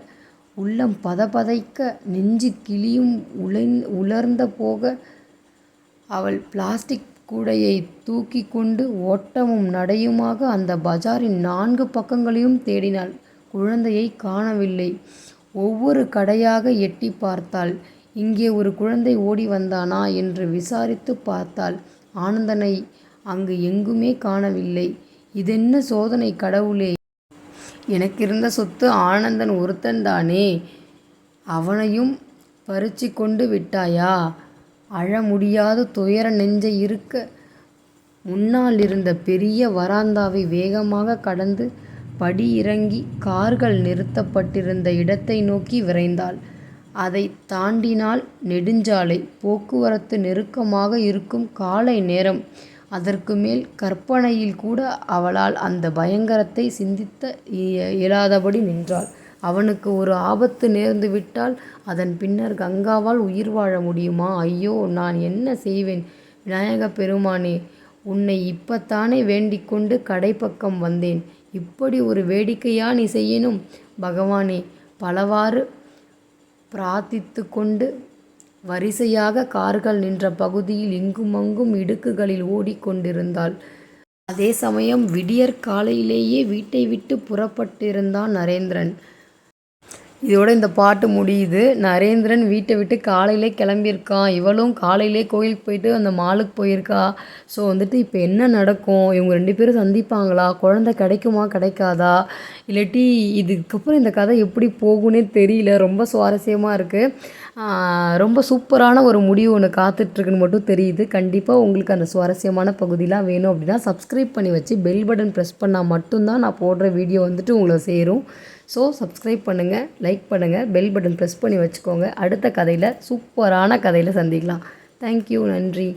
உள்ளம் பதபதைக்க, நெஞ்சு கிளியும் உலர்ந்த போக அவள் பிளாஸ்டிக் கூடையை தூக்கி கொண்டு ஓட்டமும் நடையுமாக அந்த பஜாரின் 4 பக்கங்களையும் தேடினாள். குழந்தையை காணவில்லை. ஒவ்வொரு கடையாக எட்டி பார்த்தாள். இங்கே ஒரு குழந்தை ஓடி வந்தானா என்று விசாரித்து பார்த்தாள். ஆனந்தனை அங்கு எங்குமே காணவில்லை. இதென்ன சோதனை கடவுளே! எனக்கிருந்த சொத்து ஆனந்தன் ஒருத்தன்தானே, அவனையும் பறிச்சு கொண்டு விட்டாயா? அழ முடியாத துயர நெஞ்சை இருக்க முன்னாலிருந்த பெரிய வராந்தாவை வேகமாக கடந்து படி இறங்கி கார்கள் நிறுத்தப்பட்டிருந்த இடத்தை நோக்கி விரைந்தாள். அதை தாண்டினால் நெடுஞ்சாலை. போக்குவரத்து நெருக்கமாக இருக்கும் காலை நேரம். அதற்கு மேல் கற்பனையில் கூட அவளால் அந்த பயங்கரத்தை சிந்தித்த இயலாதபடி நின்றாள். அவனுக்கு ஒரு ஆபத்து நேர்ந்துவிட்டால் அதன் பின்னர் கங்காவால் உயிர் வாழ முடியுமா? ஐயோ, நான் என்ன செய்வேன்? விநாயகப் பெருமானே, உன்னை இப்பத்தானே வேண்டிக்கொண்டு கடைப்பக்கம் வந்தேன். இப்படி ஒரு வேடிக்கையா நீ செய்யணும்? பகவானே, பலவாறு பிரார்த்தித்து கொண்டு வரிசையாக கார்கள் நின்ற பகுதியில் இங்குமங்கும் இடுக்குகளில் ஓடிக்கொண்டிருந்தாள். அதே சமயம் விடியற் காலையிலேயே வீட்டை விட்டு புறப்பட்டிருந்தான் நரேந்திரன். இதோட இந்த பாட்டு முடியுது. நரேந்திரன் வீட்டை விட்டு காலையிலே கிளம்பியிருக்கான். இவளும் காலையிலே கோயிலுக்கு போயிட்டு அந்த மாலுக்கு போயிருக்கா. ஸோ வந்துட்டு இப்போ என்ன நடக்கும்? இவங்க 2 பேரும் சந்திப்பாங்களா? குழந்தை கிடைக்குமா கிடைக்காதா? இல்லாட்டி இதுக்கப்புறம் இந்த கதை எப்படி போகும்னே தெரியல. ரொம்ப சுவாரஸ்யமாக இருக்குது. ரொம்ப சூப்பரான ஒரு முடிவு ஒன்று காத்துட்ருக்குன்னு மட்டும் தெரியுது. கண்டிப்பாக உங்களுக்கு அந்த சுவாரஸ்யமான பகுதிலாம் வேணும் அப்படின்னா சப்ஸ்கிரைப் பண்ணி வச்சு பெல் பட்டன் ப்ரெஸ் பண்ணால் மட்டும்தான் நான் போடுற வீடியோ வந்துட்டு உங்களை சேரும். ஸோ சப்ஸ்கிரைப் பண்ணுங்கள், லைக் பண்ணுங்கள், பெல் பட்டன் ப்ரெஸ் பண்ணி வச்சுக்கோங்க. அடுத்த கதையில் சூப்பரான கதையில் சந்திக்கலாம். தேங்க்யூ, நன்றி.